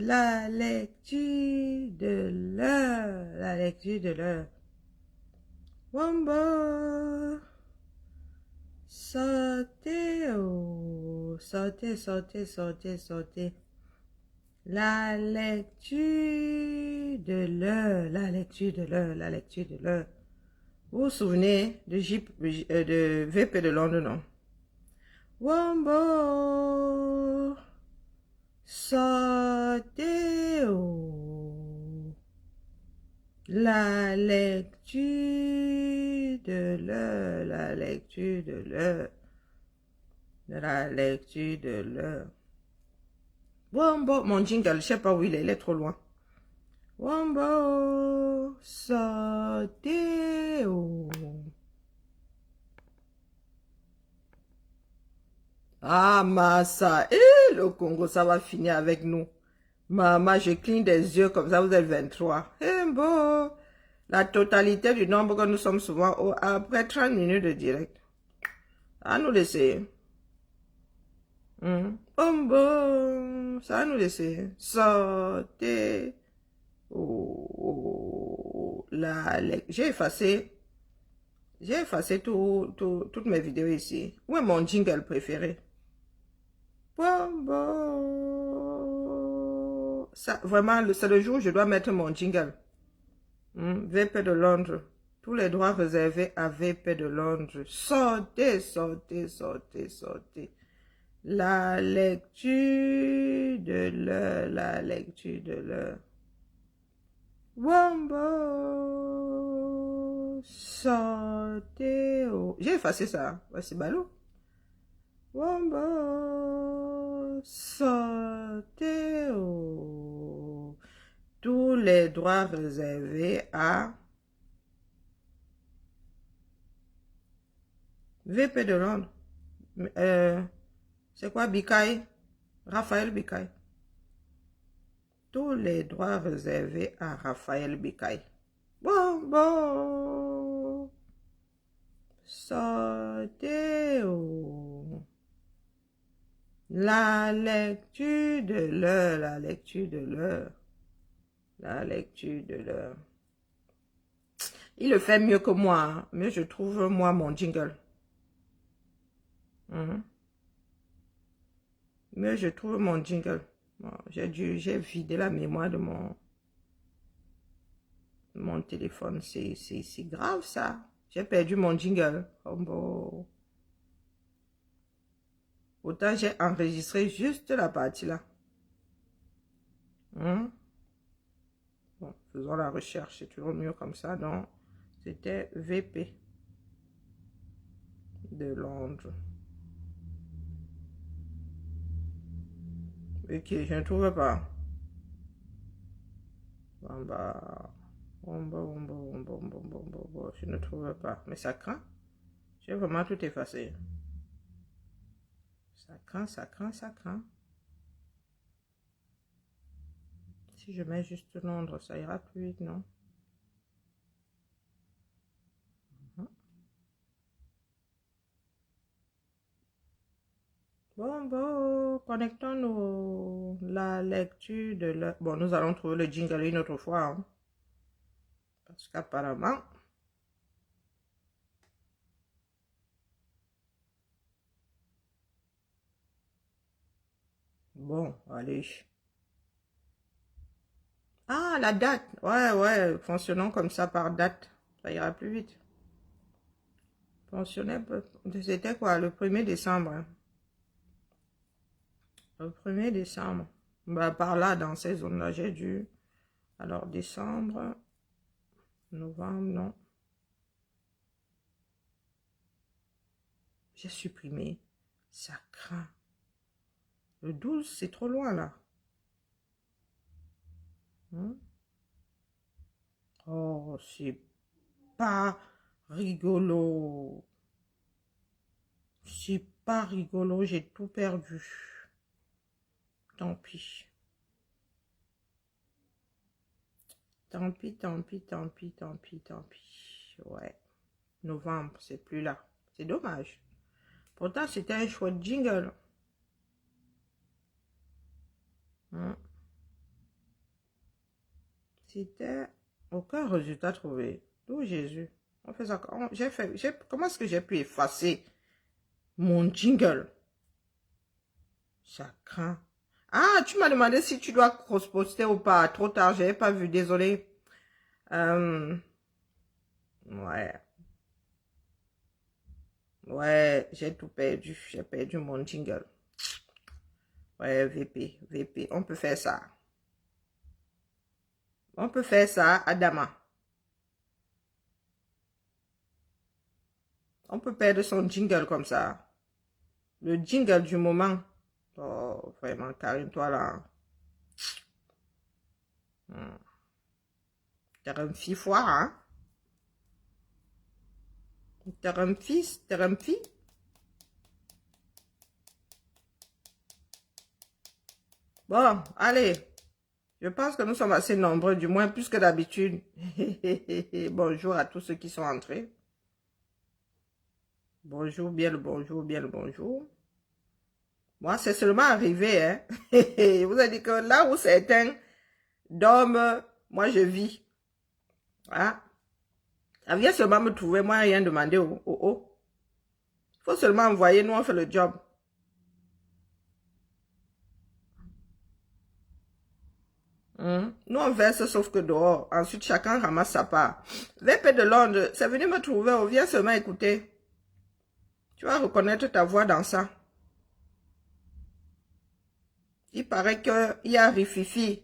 la lecture de l'heure, la lecture de l'heure. Wombo, sortez, oh, sortez, sortez, sortez, sortez. La lecture de l'heure, la lecture de l'heure, la lecture de l'heure. Vous vous souvenez de VP de Londres, non? Wombo, sortez, oh. La lecture de l'heure, la lecture de l'heure, la lecture de l'heure. Wombo, mon jingle, je sais pas où il est trop loin. Wombo, sortez, oh. Ah, Massa, le Congo, ça va finir avec nous. Maman, je cligne des yeux comme ça, vous êtes 23. Bon, la totalité du nombre que nous sommes souvent après 30 minutes de direct. À nous laisser. Bon, ça va nous laisser. Sortez. Oh, j'ai effacé toutes mes vidéos ici. Où est mon jingle préféré? Bon. Ça, vraiment, c'est le jour où je dois mettre mon jingle. VP de Londres. Tous les droits réservés à VP de Londres. Sortez, sortez, sortez, sortez. La lecture de l'heure, la lecture de l'heure. Wombo, sortez. Oh. J'ai effacé ça. Voici ballot. Wombo, sortez. Oh. Tous les droits réservés à VP de Londres. C'est quoi Bikaï? Raphaël Bikaï. Tous les droits réservés à Raphaël Bikaï. Bon. Sortez. Oh. La lecture de l'heure, la lecture de l'heure. La lecture de l'heure. Il le fait mieux que moi, hein? Mais je trouve moi mon jingle. Mais je trouve mon jingle. Bon, j'ai vidé la mémoire de mon téléphone. C'est grave ça. J'ai perdu mon jingle. Oh bon. Autant j'ai enregistré juste la partie là. Bon, faisons la recherche. C'est toujours mieux comme ça. Donc, c'était VP de Londres. Ok, je ne trouve pas. Bon, bah. Bon, je ne trouve pas. Mais ça craint. J'ai vraiment tout effacé. Ça craint, ça craint, ça craint. Si je mets juste Londres, ça ira plus vite, non? Bon, connectons-nous. La lecture de la... Bon, nous allons trouver le jingle une autre fois. Hein? Parce qu'apparemment... Bon, allez. Ah, la date. Ouais, fonctionnons comme ça par date. Ça ira plus vite. C'était quoi? Le 1er décembre. Hein? Le 1er décembre. Bah, par là, dans ces zones-là, j'ai dû... Alors, décembre... Novembre, non. J'ai supprimé. Ça craint. Le 12, c'est trop loin, là. Oh, c'est pas rigolo. C'est pas rigolo, j'ai tout perdu. Tant pis. Tant pis. Ouais. Novembre, c'est plus là. C'est dommage. Pourtant, c'était un chouette jingle. C'était aucun résultat trouvé. Oh Jésus. On fait ça. Comment est-ce que j'ai pu effacer mon jingle? Ça craint. Ah, tu m'as demandé si tu dois cross-poster ou pas. Trop tard, j'avais pas vu. Désolé. Ouais. Ouais, j'ai tout perdu. J'ai perdu mon jingle. Ouais, VP. On peut faire ça. On peut faire ça, Adama. On peut perdre son jingle comme ça. Le jingle du moment. Oh, vraiment, Karine, toi là. T'es un fifoire, hein? T'es un fils, t'es un fille. Bon, allez. Je pense que nous sommes assez nombreux, du moins plus que d'habitude. Bonjour à tous ceux qui sont entrés. Bonjour, bien le bonjour, bien le bonjour. Moi, c'est seulement arrivé, hein. Vous avez dit que là où certains dorment, moi je vis. Ah, ça vient seulement me trouver, moi rien demander. Oh. Il faut seulement envoyer, nous on fait le job. Nous on verse sauf que dehors. Ensuite, chacun ramasse sa part. VP de Londres, c'est venu me trouver, on vient seulement écouter. Tu vas reconnaître ta voix dans ça. Il paraît qu'il y a Rififi.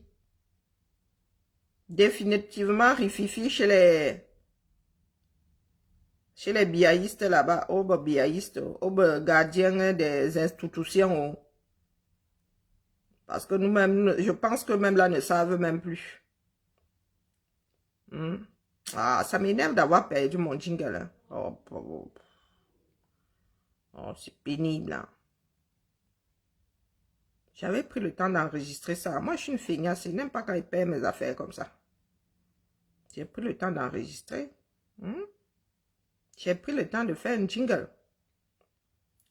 Définitivement Rififi chez les biaïstes là-bas. Au biaïstes, au gardiens des institutions. Parce que nous-mêmes, je pense que même là ne savent même plus. Ah, ça m'énerve d'avoir perdu mon jingle. Hein. Oh, c'est pénible. Hein. J'avais pris le temps d'enregistrer ça. Moi, je suis une feignasse. Je n'aime pas quand ils perdent mes affaires comme ça. J'ai pris le temps d'enregistrer. J'ai pris le temps de faire un jingle.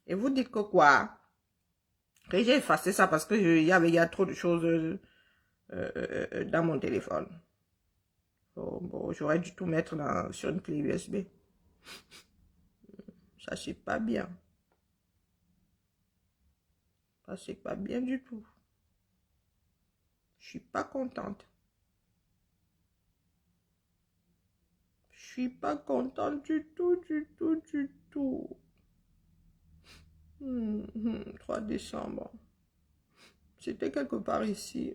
Et vous dites que quoi? Que j'ai effacé ça parce que il y a trop de choses dans mon téléphone. Bon, j'aurais dû tout mettre sur une clé USB. Ça, c'est pas bien. Ça, c'est pas bien du tout. Je suis pas contente. Je suis pas contente du tout. 3 décembre. C'était quelque part ici.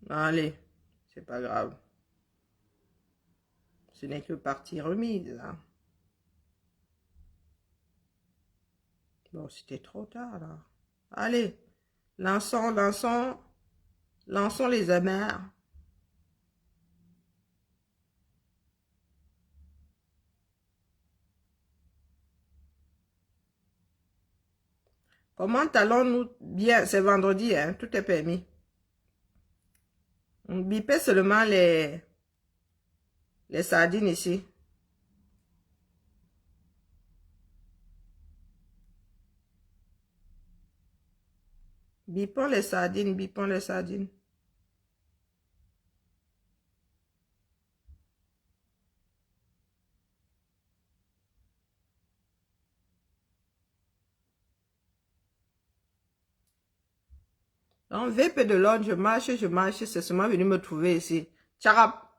Allez, c'est pas grave. Ce n'est que partie remise. Hein. Bon, c'était trop tard là. Allez, lançons les amers. Comment allons-nous bien? C'est vendredi, hein? Tout est permis. On bipait seulement les sardines ici. Bipons les sardines, bipons les sardines. Donc, VP de l'ordre, je marche, c'est seulement venu me trouver ici. Tcharap.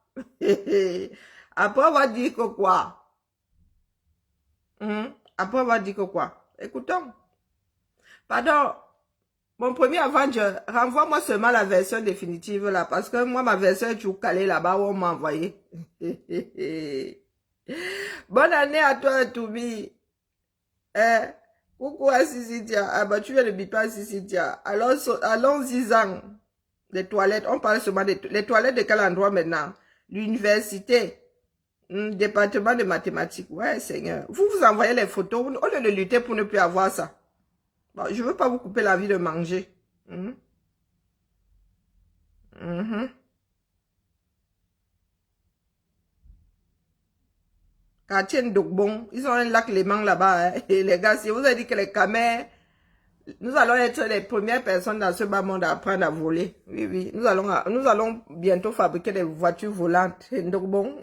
Après avoir dit que quoi? Après avoir dit que quoi? Écoutons. Pardon. Mon premier Avenger, renvoie-moi seulement la version définitive là, parce que moi, ma version est toujours calée là-bas où on m'a envoyé. Bonne année à toi, Toubi. Coucou à Sisitia. Ah bah tu viens de biper à Sisitia. Allons-y-en. Les toilettes, on parle seulement les toilettes de quel endroit maintenant? L'université. Département de mathématiques. Ouais, Seigneur. Vous envoyez les photos, au lieu de lutter pour ne plus avoir ça. Bon, je ne veux pas vous couper la vie de manger. à Tien Dogbon. Ils ont un lac Léman là-bas. Hein. Et les gars, si vous avez dit que les camers, nous allons être les premières personnes dans ce bas monde à apprendre à voler. Oui, oui. Nous allons bientôt fabriquer des voitures volantes. Dogbon.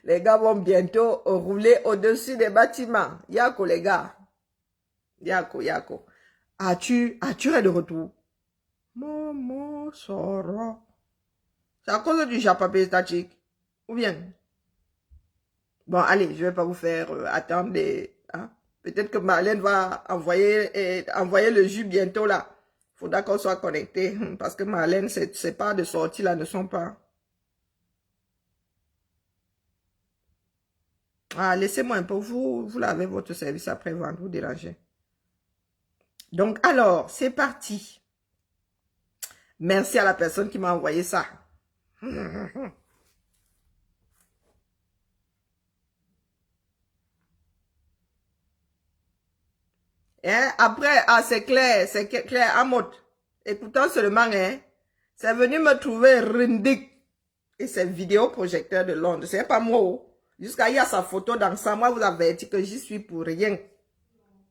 Les gars vont bientôt rouler au-dessus des bâtiments. Yako, les gars. Yako, Yako. As-tu es de retour? Maman, Sora. C'est à cause du japapé statique. Ou bien? Bon, allez, je vais pas vous faire attendre des... Hein? Peut-être que Marlène va envoyer le jus bientôt là. Faudra qu'on soit connecté. Parce que Marlène, ses pas de sortie là ne sont pas... Ah, laissez-moi un peu. Vous lavez votre service après-vente. Vous dérangez. Donc, alors, c'est parti. Merci à la personne qui m'a envoyé ça. Hein? Après, ah, c'est clair, Amot. Écoutant seulement, hein, c'est venu me trouver Rindik et ses vidéoprojecteurs de Londres. C'est pas moi. Jusqu'à il y a sa photo dans ça. Moi, vous avertis que j'y suis pour rien.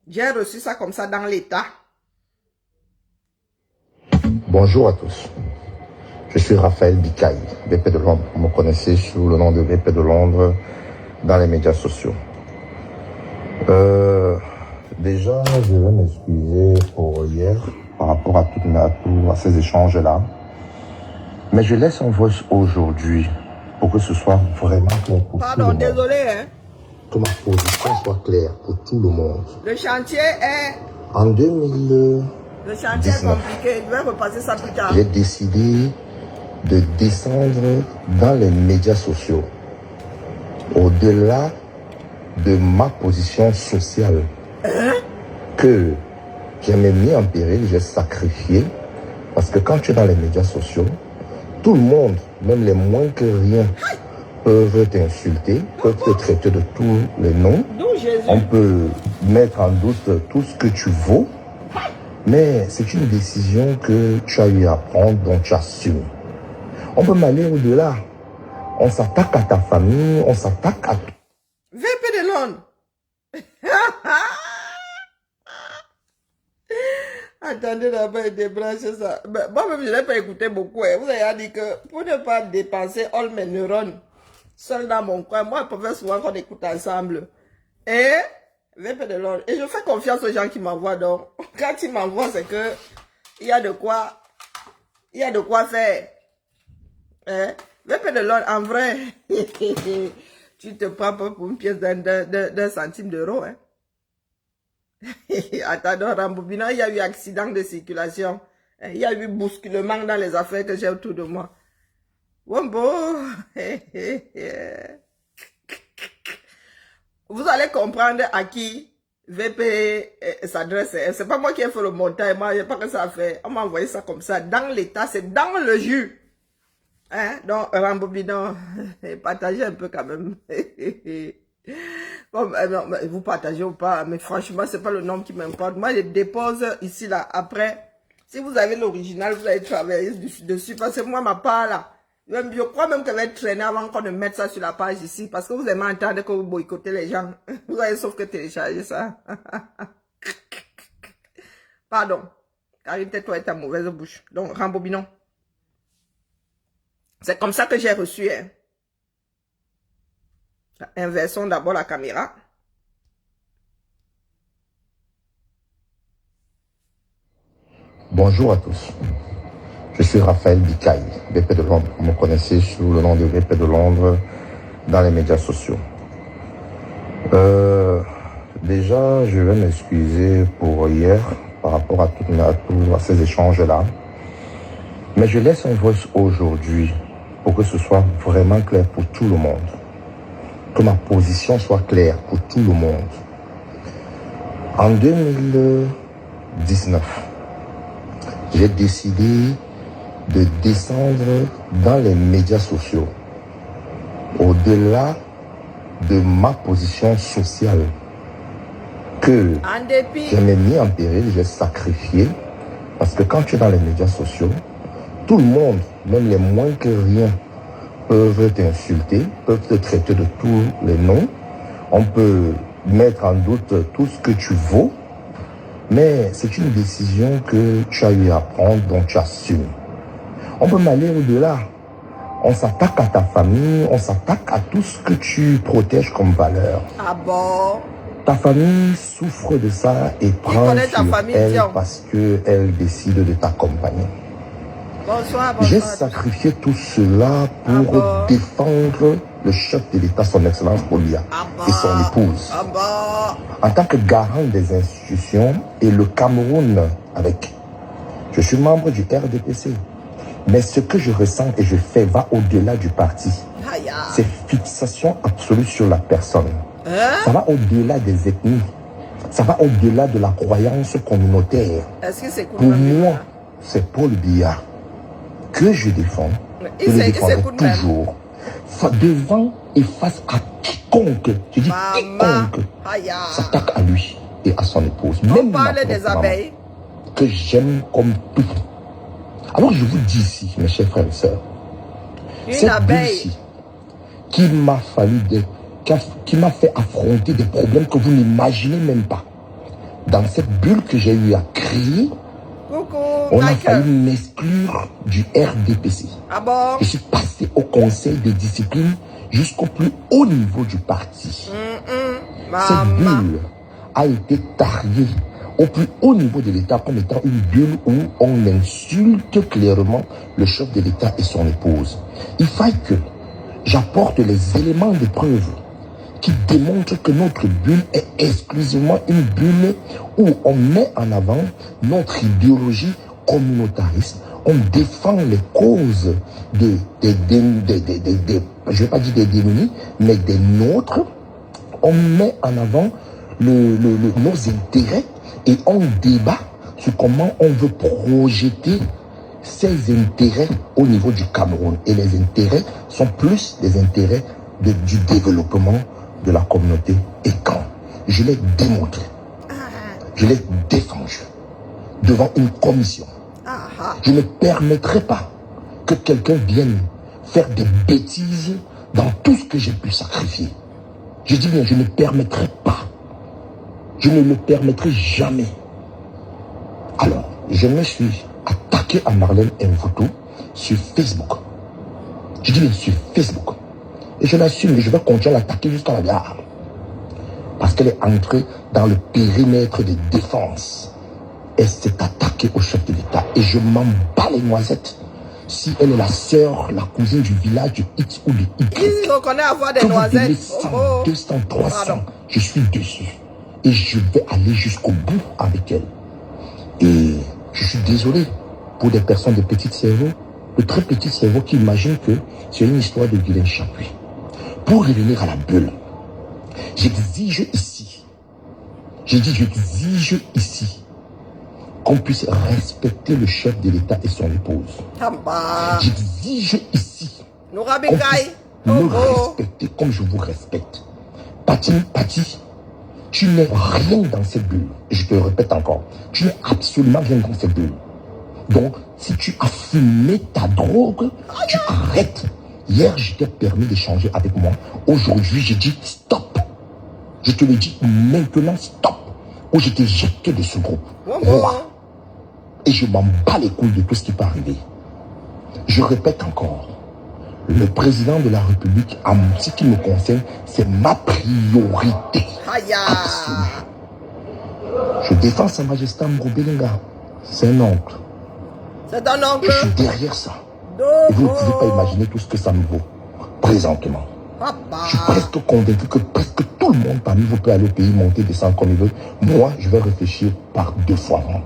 J'ai reçu ça comme ça dans l'état. Bonjour à tous. Je suis Raphaël Bikaï, VP de Londres. Vous me connaissez sous le nom de VP de Londres dans les médias sociaux. Déjà, je vais m'excuser pour hier par rapport à à ces échanges-là. Mais je laisse en voice aujourd'hui pour que ce soit vraiment clair pour tout le monde. Pardon, désolé, hein. Que ma position soit claire pour tout le monde. Le chantier est... En 2000... Le chantier est compliqué. Je vais repasser ça plus tard. J'ai décidé de descendre dans les médias sociaux. Au-delà de ma position sociale. Que j'ai même mis en péril, j'ai sacrifié. Parce que quand tu es dans les médias sociaux, tout le monde, même les moins que rien, peuvent t'insulter, peuvent te traiter de tous les noms. On peut mettre en doute tout ce que tu vaux. Mais c'est une décision que tu as eu à prendre, dont tu assumes. On peut m'aller au-delà. On s'attaque à ta famille, on s'attaque à... VP de Londres. Attendez d'abord débrancher ça. Moi-même, je n'ai pas écouté beaucoup. Hein. Vous avez dit que pour ne pas dépenser all mes neurones seul dans mon coin, moi, je préfère souvent qu'on écoute ensemble. Et VP de Londres. Et je fais confiance aux gens qui m'envoient. Donc, quand ils m'envoient, c'est que il y a de quoi faire. Hein? VP de Londres, en vrai, tu te prends pas pour une pièce d'un centime d'euro. Hein? Attends, rembobinant, il y a eu accident de circulation. Il y a eu bousculement dans les affaires que j'ai autour de moi. Wombo. Vous allez comprendre à qui VP s'adresse. C'est pas moi qui ai fait le montage. Moi, j'ai pas que ça à faire. On m'a envoyé ça comme ça. Dans l'état, c'est dans le jus. Hein? Donc, rembobinant, partagez un peu quand même. Bon, non, vous partagez ou pas, mais franchement, c'est pas le nom qui m'importe. Moi, je dépose ici, là. Après, si vous avez l'original, vous allez travailler dessus. Parce que moi, ma part, là, je crois même qu'elle va être traînée avant qu'on ne mette ça sur la page ici. Parce que vous aimez entendre que vous boycottez les gens. Vous avez sauf que télécharger ça. Pardon. Karine, tais-toi et ta mauvaise bouche. Donc, rembobinons. C'est comme ça que j'ai reçu, hein. Inversons d'abord la caméra. Bonjour à tous. Je suis Raphaël Bikaï, VP de Londres. Vous me connaissez sous le nom de VP de Londres dans les médias sociaux. Déjà, je vais m'excuser pour hier par rapport à ces échanges-là. Mais je laisse en voice aujourd'hui pour que ce soit vraiment clair pour tout le monde. Que ma position soit claire pour tout le monde. En 2019, j'ai décidé de descendre dans les médias sociaux. Au-delà de ma position sociale. Que j'ai même mis en péril, j'ai sacrifié. Parce que quand tu es dans les médias sociaux, tout le monde, même les moins que rien, peuvent t'insulter, peuvent te traiter de tous les noms. On peut mettre en doute tout ce que tu vaux. Mais c'est une décision que tu as eu à prendre, dont tu assumes. On peut aller au-delà. On s'attaque à ta famille, on s'attaque à tout ce que tu protèges comme valeur. Ah bon? Ta famille souffre de ça et prend sur elle parce qu'elle décide de t'accompagner. Bonsoir, J'ai bonsoir. sacrifié tout cela pour défendre le chef de l'État, son Excellence Olia, et son épouse. En tant que garant des institutions et le Cameroun avec. Je suis membre du RDPC. Mais ce que je ressens et je fais va au-delà du parti. C'est fixation absolue sur la personne. Ça va au-delà des ethnies. Ça va au-delà de la croyance communautaire. Pour moi, c'est Paul Biya que je défends. Je le défendrai toujours. Devant et face à quiconque, je dis quiconque, s'attaque à lui et à son épouse. Même ma propre maman, que j'aime comme tout. Alors je vous dis ici, mes chers frères et sœurs, cette bulle-ci qui m'a fallu qui m'a fait affronter des problèmes que vous n'imaginez même pas. Dans cette bulle que j'ai eu à créer, on a failli m'exclure du RDPC. Je suis passé au conseil de discipline jusqu'au plus haut niveau du parti. Cette bulle a été tariée au plus haut niveau de l'État comme étant une bulle où on insulte clairement le chef de l'État et son épouse. Il faille que j'apporte les éléments de preuve qui démontrent que notre bulle est exclusivement une bulle où on met en avant notre idéologie communautariste. On défend les causes je ne vais pas dire des démunis, mais des nôtres. On met en avant nos intérêts et on débat sur comment on veut projeter ces intérêts au niveau du Cameroun. Et les intérêts sont plus des intérêts du développement de la communauté. Et quand je l'ai démontré, je l'ai défendu devant une commission, je ne permettrai pas que quelqu'un vienne faire des bêtises dans tout ce que j'ai pu sacrifier. Je dis bien, je ne permettrai pas. Je ne le permettrai jamais. Alors, je me suis attaqué à Marlène Mvuto sur Facebook. Je dis bien sur Facebook. Et je l'assume, je vais continuer à l'attaquer jusqu'à la gare. Parce qu'elle est entrée dans le périmètre de défense. Elle s'est attaquée au chef de l'État. Et je m'en bats les noisettes. Si elle est la sœur, la cousine du village de X ou de Y. Ils reconnaissent avoir des noisettes. 100, 200, 300, je suis dessus. Et je vais aller jusqu'au bout avec elle. Et je suis désolé pour des personnes de petit cerveau, de très petits cerveaux qui imaginent que c'est une histoire de Guylaine Chapuis. Pour revenir à la bulle, j'exige ici, j'exige ici qu'on puisse respecter le chef de l'État et son épouse. J'exige ici qu'on puisse me respecter comme je vous respecte. Pati, tu n'es rien dans cette bulle. Je te le répète encore, tu n'es absolument rien dans cette bulle. Donc, si tu as fumé ta drogue, tu arrêtes. Hier, je t'ai permis d'échanger avec moi. Aujourd'hui, j'ai dit stop. Je te le dis maintenant, stop. Ou je t'ai jeté de ce groupe. Et je m'en bats les couilles de tout ce qui peut arriver. Je répète encore. Le président de la République, en ce qui me concerne, c'est ma priorité absolue. Je défends Sa Majesté Ambrou Belinga. C'est un oncle. C'est un oncle. Je suis derrière ça. Et vous ne pouvez pas imaginer tout ce que ça me vaut présentement. Je suis presque convaincu que presque tout le monde parmi vous peut aller au pays, monter, descendre comme il veut. Moi, je vais réfléchir par 2 fois avant.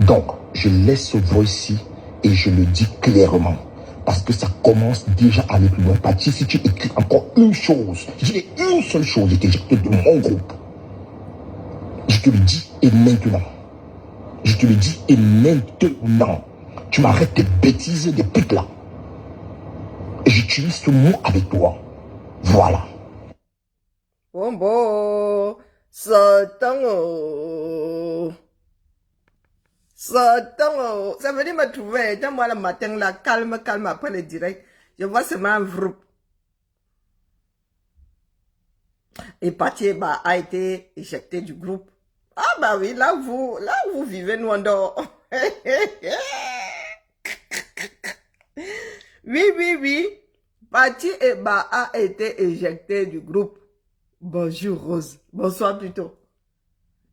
Donc, je laisse ce voix ici et je le dis clairement. Parce que ça commence déjà à aller plus loin. Pati, si tu écris encore une chose, je dis une seule chose, je t'éjecte de mon groupe. Je te le dis et maintenant. Je te le dis et maintenant. Tu m'arrêtes tes bêtises, des putes là. Et j'utilise ce mot avec toi. Voilà. Bombo, Satan. Ça veut dire me trouver. Moi le matin là, calme après le direct. Je vois seulement un groupe. Et Pathé bah, a été éjecté du groupe. Ah bah oui, là où vous vivez, nous on dort. Oui. Pathé bah, a été éjecté du groupe. Bonjour Rose. Bonsoir plutôt.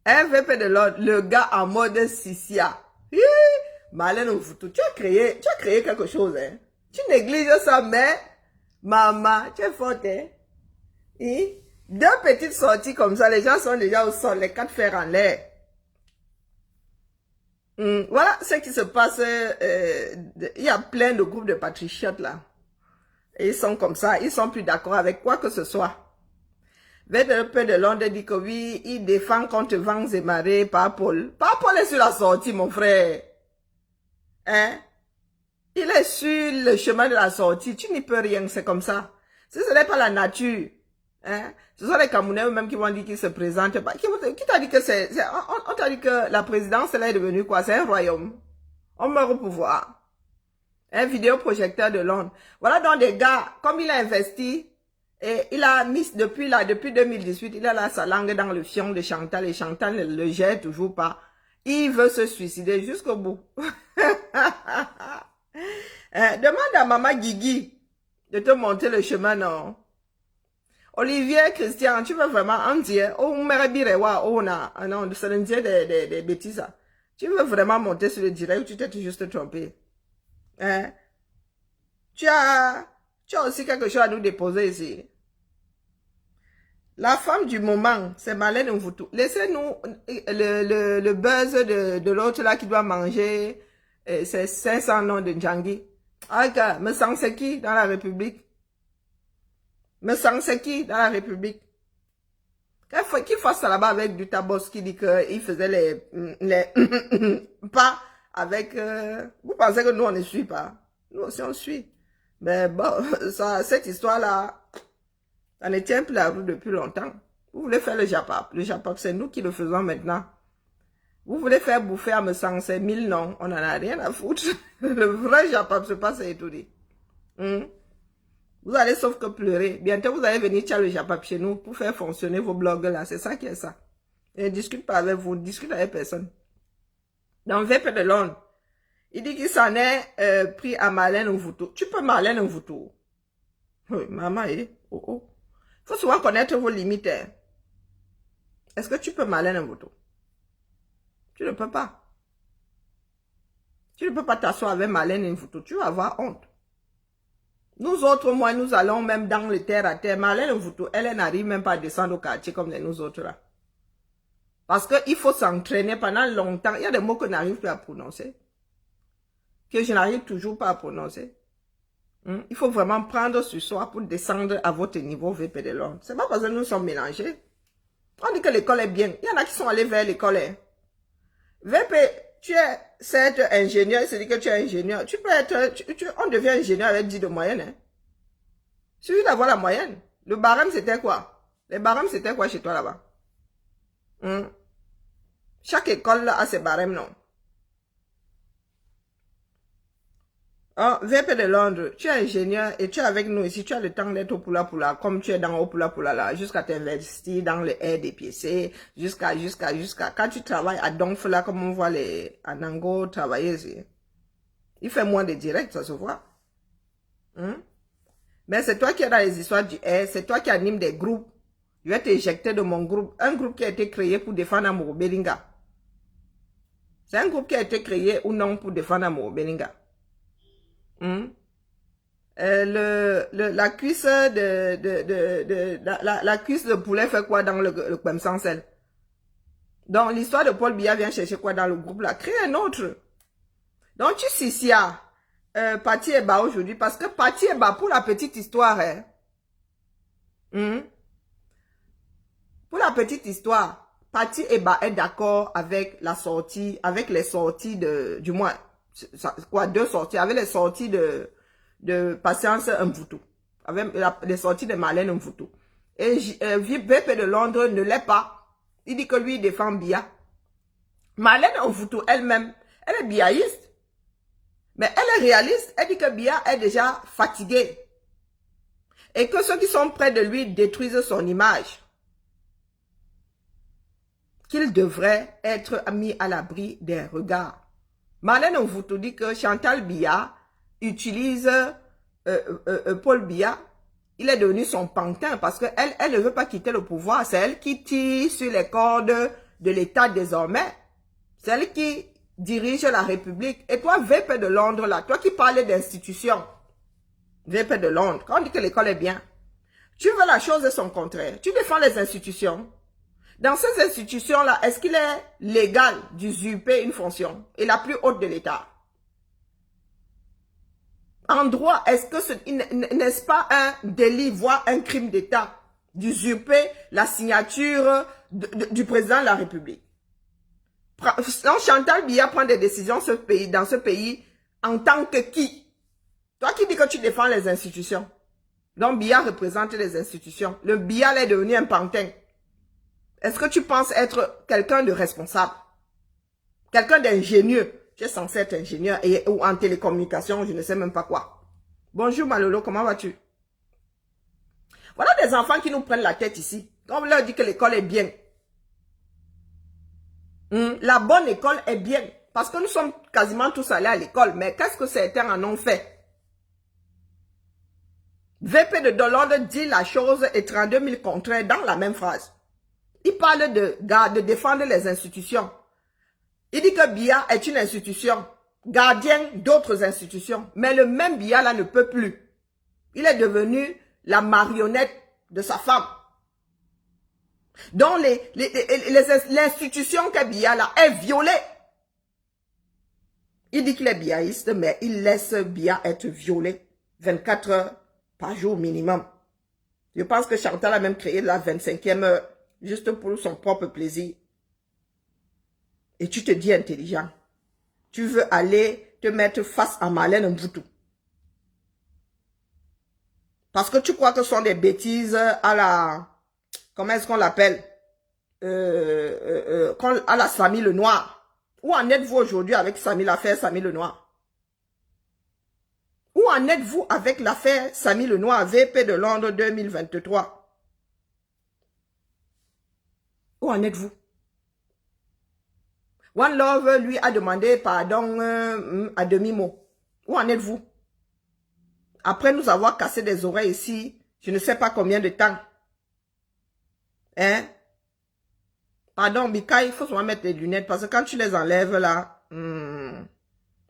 MVP de l'ordre, le gars en mode Sissia. Malène au foutu, tu as créé quelque chose, hein. Tu négliges ça, mais maman, tu es forte, hein. Et deux petites sorties comme ça, les gens sont déjà au sol, les quatre fers en l'air. Voilà ce qui se passe. Il y a plein de groupes de patriotes là. Et ils sont comme ça, ils sont plus d'accord avec quoi que ce soit. VP de Londres dit que oui, il défend contre vents et marées par Paul. Par Paul est sur la sortie, mon frère. Hein? Il est sur le chemin de la sortie. Tu n'y peux rien, c'est comme ça. Si ce n'est pas la nature, hein? Ce sont les Camerounais eux-mêmes qui vont dire qu'ils se présentent pas. Qui t'a dit que on t'a dit que la présidence, elle est devenue quoi? C'est un royaume. On meurt au pouvoir. Un vidéoprojecteur de Londres. Voilà donc des gars, comme il a investi, et il a mis depuis 2018, il a là sa langue dans le fion de Chantal et Chantal ne le gère toujours pas. Il veut se suicider jusqu'au bout. Demande à maman Guigui de te montrer le chemin, non? Olivier, Christian, tu veux vraiment en dire, oh, non, c'est le dire des bêtises. Tu veux vraiment monter sur le direct ou tu t'es juste trompé? Hein? Tu as aussi quelque chose à nous déposer ici. La femme du moment, c'est Malène Mvoutou. Laissez-nous le buzz de l'autre là qui doit manger ses 500 noms de Djangui. Ah, me sens c'est qui dans la République? Me sens c'est qui dans la République? Qu'il fasse ça là-bas avec du tabos qui dit qu'il faisait les pas avec... vous pensez que nous on ne suit pas? Nous aussi on suit. Mais bon, cette histoire-là, ça ne tient plus la route depuis longtemps. Vous voulez faire le Japap. Le Japap, c'est nous qui le faisons maintenant. Vous voulez faire bouffer à me senser 1000 noms. On n'en a rien à foutre. Le vrai Japap, c'est pas ça étourdi. Vous allez sauf que pleurer. Bientôt, vous allez venir tirer le Japap chez nous pour faire fonctionner vos blogs là. C'est ça qui est ça. Et discute pas avec vous. Discute avec personne. Dans VP de Londres, il dit qu'il s'en est pris à Malène Mvoutou. Tu peux Malène Mvoutou. Oui, maman, oh. Il faut souvent connaître vos limites. Hein. Est-ce que tu peux Malène Mvoutou? Tu ne peux pas. Tu ne peux pas t'asseoir avec Malène Mvoutou. Tu vas avoir honte. Nous autres, moi, nous allons même dans le terre à terre. Malène Mvoutou, elle n'arrive même pas à descendre au quartier comme nous autres là. Parce qu'il faut s'entraîner pendant longtemps. Il y a des mots que je n'arrive plus à prononcer. Que je n'arrive toujours pas à prononcer. Il faut vraiment prendre sur soi pour descendre à votre niveau VP de Londres. C'est pas parce que nous sommes mélangés. On dit que l'école est bien. Il y en a qui sont allés vers l'école. Hein. VP, tu es certes ingénieur, il se dit que tu es ingénieur. Tu peux être, on devient ingénieur avec 10 de moyenne. Hein. Il suffit d'avoir la moyenne. Le barème, c'était quoi? Les barèmes, c'était quoi chez toi là-bas? Chaque école a ses barèmes, non? Oh, VP de Londres, tu es ingénieur et tu es avec nous ici, tu as le temps d'être au Poula Poula, comme tu es dans au Poula Poula là, jusqu'à t'investir dans le RDPC, jusqu'à, quand tu travailles à Donf là, comme on voit les Anango travailler ici. Il fait moins de direct, ça se voit. Mais c'est toi qui es dans les histoires du R, c'est toi qui anime des groupes. Je vais t'éjecter de mon groupe, un groupe qui a été créé pour défendre Amoro Belinga. C'est un groupe qui a été créé ou non pour défendre Amoro Belinga. La cuisse la cuisse de poulet fait quoi dans le Kwem sans sel? Donc l'histoire de Paul Biya vient chercher quoi dans le groupe là? Crée un autre. Donc tu Sissia Pathé Eba aujourd'hui parce que Pathé Eba, pour la petite histoire, hein, pour la petite histoire, Pathé Eba est d'accord avec la sortie, avec les sorties du moins. Quoi, 2 sorties, avec les sorties de Patience Mvoutou, avec les sorties de Malène Mvoutou. Et VP de Londres ne l'est pas. Il dit que lui, il défend Biya. Malène Mvoutou elle-même, elle est biaïste. Mais elle est réaliste. Elle dit que Biya est déjà fatigué. Et que ceux qui sont près de lui détruisent son image. Qu'il devrait être mis à l'abri des regards. Marlène Mvuto dit que Chantal Biya utilise Paul Biya. Il est devenu son pantin parce qu'elle ne veut pas quitter le pouvoir. C'est elle qui tire sur les cordes de l'État désormais. C'est elle qui dirige la République. Et toi, VP de Londres, là, toi qui parlais d'institutions, VP de Londres, quand on dit que l'école est bien, tu veux la chose de son contraire. Tu défends les institutions. Dans ces institutions-là, est-ce qu'il est légal d'usurper une fonction et la plus haute de l'État? En droit, est-ce que n'est-ce pas un délit, voire un crime d'État, d'usurper la signature du président de la République? Donc Chantal Biya prend des décisions dans ce pays en tant que qui? Toi qui dis que tu défends les institutions. Donc Biya représente les institutions. Le Biya est devenu un pantin. Est-ce que tu penses être quelqu'un de responsable? Quelqu'un d'ingénieux? Tu es censé être ingénieur ou en télécommunication, je ne sais même pas quoi. Bonjour Malolo, comment vas-tu? Voilà des enfants qui nous prennent la tête ici. Quand on leur dit que l'école est bien. La bonne école est bien. Parce que nous sommes quasiment tous allés à l'école. Mais qu'est-ce que certains en ont fait? VP de Londres dit la chose et 32 000 contraires dans la même phrase. Il parle de défendre les institutions. Il dit que Biya est une institution, gardien d'autres institutions. Mais le même Biya là ne peut plus. Il est devenu la marionnette de sa femme. Donc l'institution que Biya là est violée. Il dit qu'il est biaïste, mais il laisse Biya être violé 24 heures par jour minimum. Je pense que Chantal a même créé la 25e heure, juste pour son propre plaisir. Et tu te dis intelligent. Tu veux aller te mettre face à Marlène Mvuto. Parce que tu crois que ce sont des bêtises à la... Comment est-ce qu'on l'appelle? À la Samy Le Noir. Où en êtes-vous aujourd'hui avec l'affaire Samy Le Noir? Où en êtes-vous avec l'affaire Samy Le Noir, VP de Londres 2023? Où en êtes-vous? One Love lui a demandé pardon à demi-mot. Où en êtes-vous? Après nous avoir cassé des oreilles ici, je ne sais pas combien de temps. Hein? Pardon, Bika, il faut souvent mettre des lunettes parce que quand tu les enlèves là,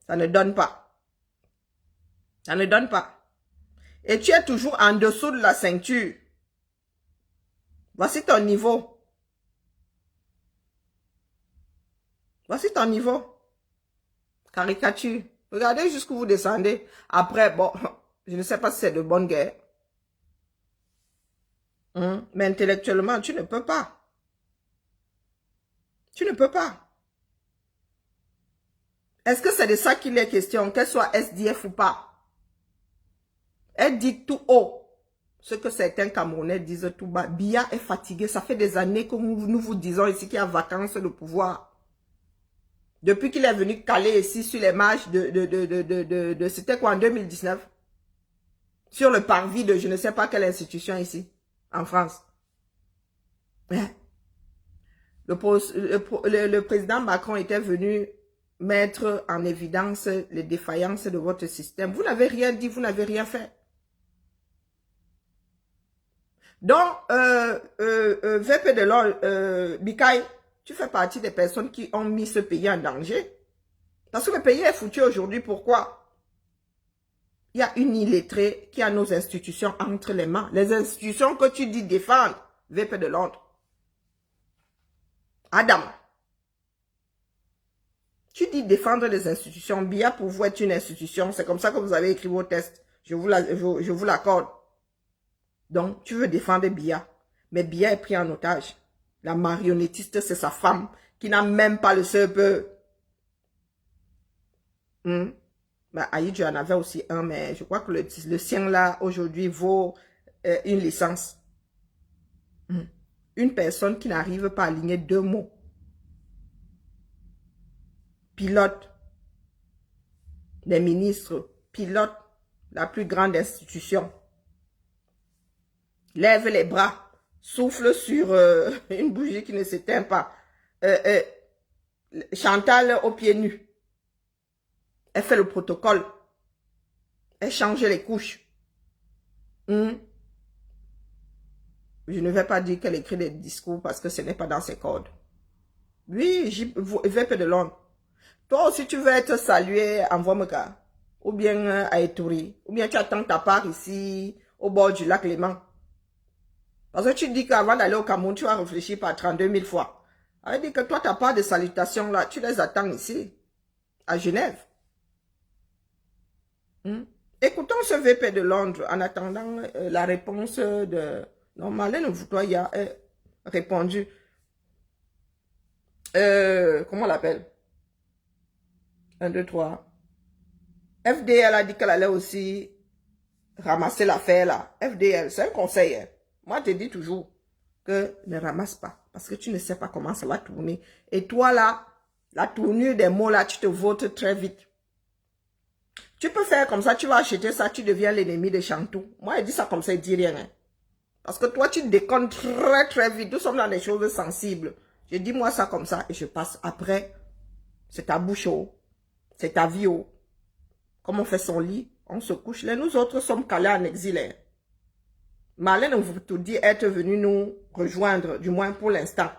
ça ne donne pas. Ça ne donne pas. Et tu es toujours en dessous de la ceinture. Voici ton niveau. Voici ton niveau. Caricature. Regardez jusqu'où vous descendez. Après, bon, je ne sais pas si c'est de bonne guerre. Mais intellectuellement, tu ne peux pas. Tu ne peux pas. Est-ce que c'est de ça qu'il est question, qu'elle soit SDF ou pas? Elle dit tout haut ce que certains Camerounais disent tout bas. Biya est fatigué. Ça fait des années que nous vous disons ici qu'il y a vacances de pouvoir. Depuis qu'il est venu caler ici sur les marches de c'était quoi en 2019? Sur le parvis de je ne sais pas quelle institution ici, en France. Hein? Le président Macron était venu mettre en évidence les défaillances de votre système. Vous n'avez rien dit, vous n'avez rien fait. Donc, VP de l'or, Bikaï, tu fais partie des personnes qui ont mis ce pays en danger. Parce que le pays est foutu aujourd'hui. Pourquoi? Il y a une illettrée qui a nos institutions entre les mains. Les institutions que tu dis défendre, VP de Londres. Adam. Tu dis défendre les institutions. Biya pour vous est une institution. C'est comme ça que vous avez écrit vos tests. Je vous l'accorde. Donc, tu veux défendre Biya. Mais Biya est pris en otage. La marionnettiste, c'est sa femme qui n'a même pas le CEPE. Bah, Aïe, en avait aussi un, mais je crois que le sien là, aujourd'hui, vaut une licence. Une personne qui n'arrive pas à aligner 2 mots. Pilote. des ministres, pilote la plus grande institution. Lève les bras, souffle sur une bougie qui ne s'éteint pas. Chantal aux pieds nus. Elle fait le protocole. Elle change les couches. Je ne vais pas dire qu'elle écrit des discours parce que ce n'est pas dans ses cordes. Oui, VP de Londres. Toi aussi, tu veux être salué, envoie-moi ça. Ou bien à Etourie. Ou bien tu attends ta part ici, au bord du lac Léman. Parce que tu dis qu'avant d'aller au Cameroun, tu vas réfléchir par 32 000 fois. Ça veut dire que toi, ta part de salutations là, tu les attends ici, à Genève. Écoutons ce VP de Londres en attendant la réponse de... Non, Marlène Mvutwa y a répondu. Comment on l'appelle? 1, 2, 3. FDL a dit qu'elle allait aussi ramasser l'affaire là. FDL, c'est un conseil. Hein. Moi, je te dis toujours que ne ramasse pas. Parce que tu ne sais pas comment ça va tourner. Et toi là, la tournure des mots là, tu te votes très vite. Tu peux faire comme ça, tu vas acheter ça, tu deviens l'ennemi de Chantou. Moi, il dit ça comme ça, il dit rien. Hein. Parce que toi, tu déconnes très vite. Nous sommes dans des choses sensibles. Je dis moi ça comme ça et je passe. Après, c'est ta bouche haut. C'est ta vie haut. Comme on fait son lit, on se couche. Là, nous autres sommes calés en exil. Hein. Marlène vous tout dit être venue nous rejoindre, du moins pour l'instant.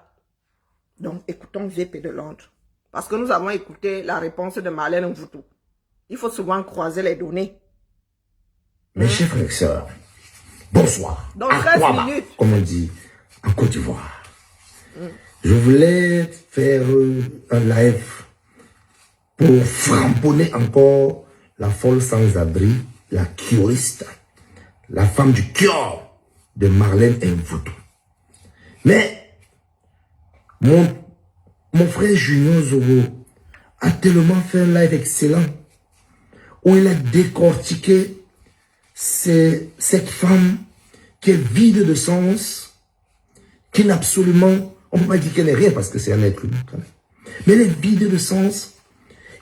Donc, écoutons VP de Londres. Parce que nous avons écouté la réponse de Marlène Mvutwa. Il faut souvent croiser les données. Mes chers frères et sœurs, bonsoir. Dans 13 minutes. Comme on dit en Côte d'Ivoire. Je voulais faire un live pour framponner encore la folle sans-abri, la curiste, la femme du cœur de Marlène Mvutwa. Mais mon frère Junior Zobo a tellement fait un live excellent où il a décortiqué cette femme qui est vide de sens, qui n'a absolument, on ne peut pas dire qu'elle n'est rien parce que c'est un être humain quand même, mais elle est vide de sens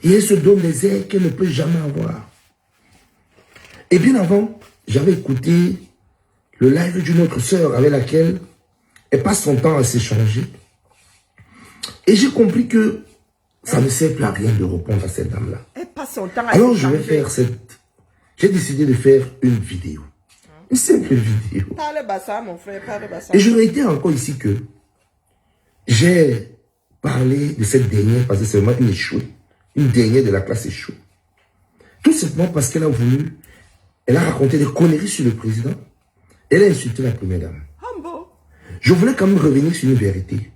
et elle se donne des airs qu'elle ne peut jamais avoir. Et bien avant, j'avais écouté le live d'une autre sœur avec laquelle elle passe son temps à s'échanger et j'ai compris que ça ne sert plus à rien de répondre à cette dame-là. Elle passe son temps à Alors je vais faire j'ai décidé de faire une vidéo. Une simple vidéo. Parle bassa, mon frère, parle bassa. Et je réitère été encore ici que j'ai parlé de cette dernière parce que c'est vraiment une échouée. Une dernière de la classe échouée. Tout simplement parce qu'elle a voulu, elle a raconté des conneries sur le président. Elle a insulté la première dame. Humble. Je voulais quand même revenir sur une vérité.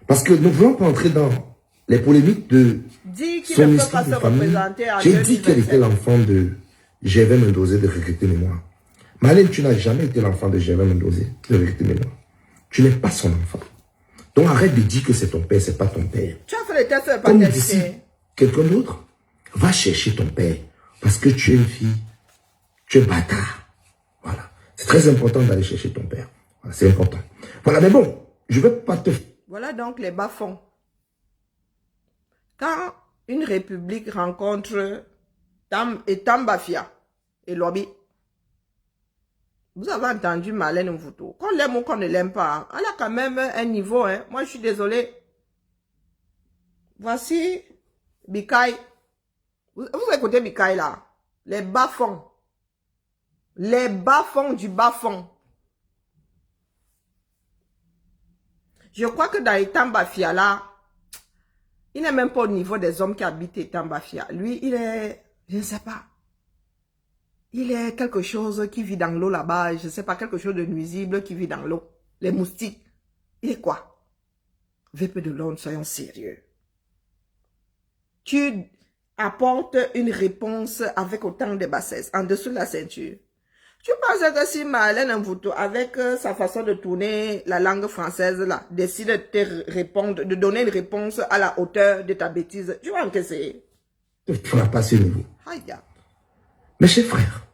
Parce que nous ne voulons pas entrer dans les polémiques de son histoire de famille. J'ai dit qu'elle était l'enfant de Gervais Mendozé de Vérité Mémoire. Marlène, tu n'as jamais été l'enfant de Gervais Mendozé de Vérité Mémoire. Tu n'es pas son enfant. Donc arrête de dire que c'est ton père, c'est pas ton père. Tu as fait le test de comme d'ici, quelqu'un d'autre va chercher ton père parce que tu es une fille, tu es bâtard. Voilà. C'est très important d'aller chercher ton père. Voilà, c'est important. Voilà, mais bon, je ne vais pas te... Voilà donc les bas-fonds. Quand une république rencontre Tambafia et Lobby, vous avez entendu Marlène Mvutwa. Qu'on l'aime ou qu'on ne l'aime pas, elle a quand même un niveau. Hein. Moi, je suis désolé. Voici Bikaï. Vous écoutez Bikaï là. Les bas-fonds. Les bas-fonds du bas-fond. Je crois que dans les Tambafia là, il n'est même pas au niveau des hommes qui habitent Tambafia. Lui, il est, je ne sais pas. Il est quelque chose qui vit dans l'eau là-bas. Je ne sais pas, quelque chose de nuisible qui vit dans l'eau. Les moustiques. Il est quoi? VP de Londres, soyons sérieux. Tu apportes une réponse avec autant de bassesse, en dessous de la ceinture. Tu penses que si Marlène Mvutwa, avec sa façon de tourner la langue française là, décide de te répondre, de donner une réponse à la hauteur de ta bêtise, tu vas encaisser? Tu n'as pas ce niveau. Aïe. Mes chers frères,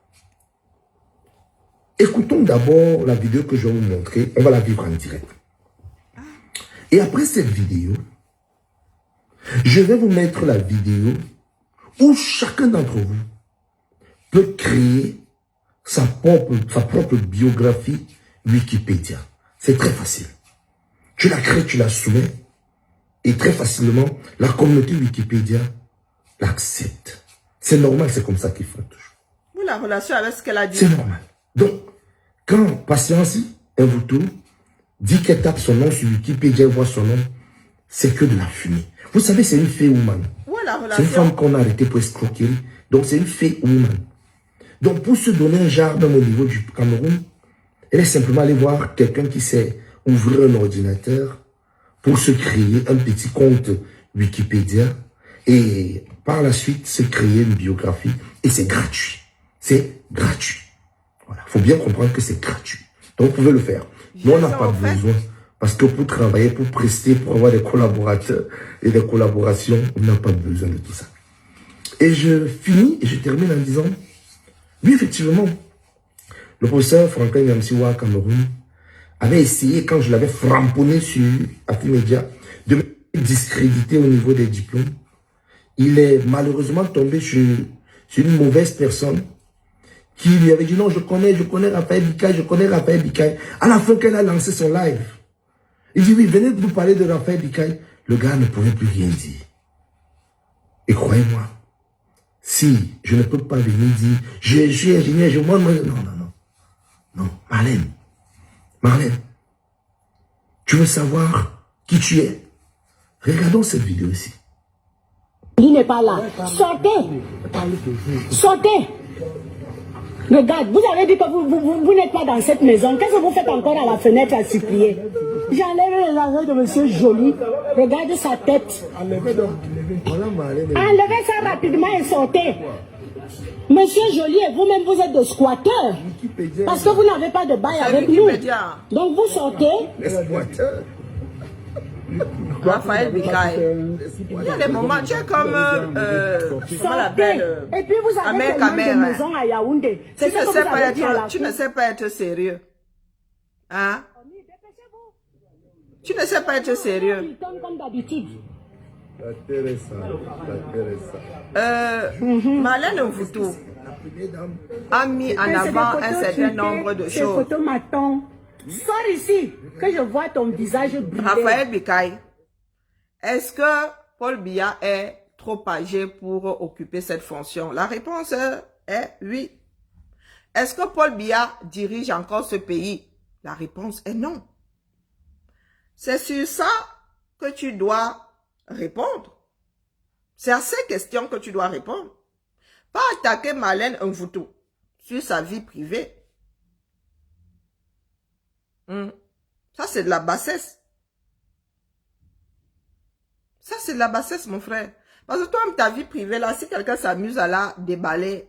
écoutons d'abord la vidéo que je vais vous montrer. On va la vivre en direct. Et après cette vidéo, je vais vous mettre la vidéo où chacun d'entre vous peut créer sa propre biographie Wikipédia. C'est très facile. Tu la crées, tu la soumets, et très facilement, la communauté Wikipédia l'accepte. C'est normal, c'est comme ça qu'ils font toujours. Vous, la relation avec ce qu'elle a dit. C'est normal. Donc, quand Patience Mvutu dit qu'elle tape son nom sur Wikipédia et voit son nom, c'est que de la fumée. Vous savez, c'est une fée woman. Où est la C'est une relation? femme qu'on a arrêtée pour escroquerie. Donc, c'est une fée woman. Donc, pour se donner un genre, même au niveau du Cameroun, elle est simplement allée voir quelqu'un qui sait ouvrir un ordinateur pour se créer un petit compte Wikipédia et par la suite se créer une biographie. Et c'est gratuit. C'est gratuit. Voilà. Il faut bien comprendre que c'est gratuit. Donc, vous pouvez le faire. Nous, on n'a pas besoin. Parce que pour travailler, pour prester, pour avoir des collaborateurs et des collaborations, on n'a pas besoin de tout ça. Et je finis et je termine en disant, oui, effectivement, le professeur Franklin Yamsiwa Cameroun avait essayé, quand je l'avais framponné sur Afimedia, de me discréditer au niveau des diplômes. Il est malheureusement tombé sur une mauvaise personne qui lui avait dit non, je connais Raphaël Bikaï. À la fin qu'elle a lancé son live, il dit oui, venez nous parler de Raphaël Bikaï. Le gars ne pouvait plus rien dire. Et croyez-moi, si je ne peux pas venir dire, je suis ingénieur, non, Marlène, tu veux savoir qui tu es? Regardons cette vidéo ici. Il n'est pas là. Sortez. Sortez. Regarde, vous avez dit que vous n'êtes pas dans cette maison. Qu'est-ce que vous faites encore à la fenêtre à supplier? J'enlève les arrêts de monsieur Joly. Regarde sa tête. Enlevez ça rapidement et sortez. Monsieur Joly et vous-même, vous êtes des squatteurs. Parce que vous n'avez pas de bail avec nous. Donc vous sortez. Raphaël Bikaï. Il y a des moments, tu es comme comment l'appelle et puis vous avez une maison à Yaoundé. Tu ne sais pas être sérieux. Hein? Tu ne sais pas être sérieux. Comme d'habitude. Marlène Mvutu a mis en avant un certain nombre de choses. Sors ici, que je vois ton visage briller. Raphaël Bikaï, est-ce que Paul Biya est trop âgé pour occuper cette fonction? La réponse est oui. Est-ce que Paul Biya dirige encore ce pays? La réponse est non. C'est sur ça que tu dois répondre. C'est à ces questions que tu dois répondre. Pas attaquer Marlène Mvutu sur sa vie privée. Ça, c'est de la bassesse. Ça, c'est de la bassesse, mon frère. Parce que toi, ta vie privée, là, si quelqu'un s'amuse à la déballer,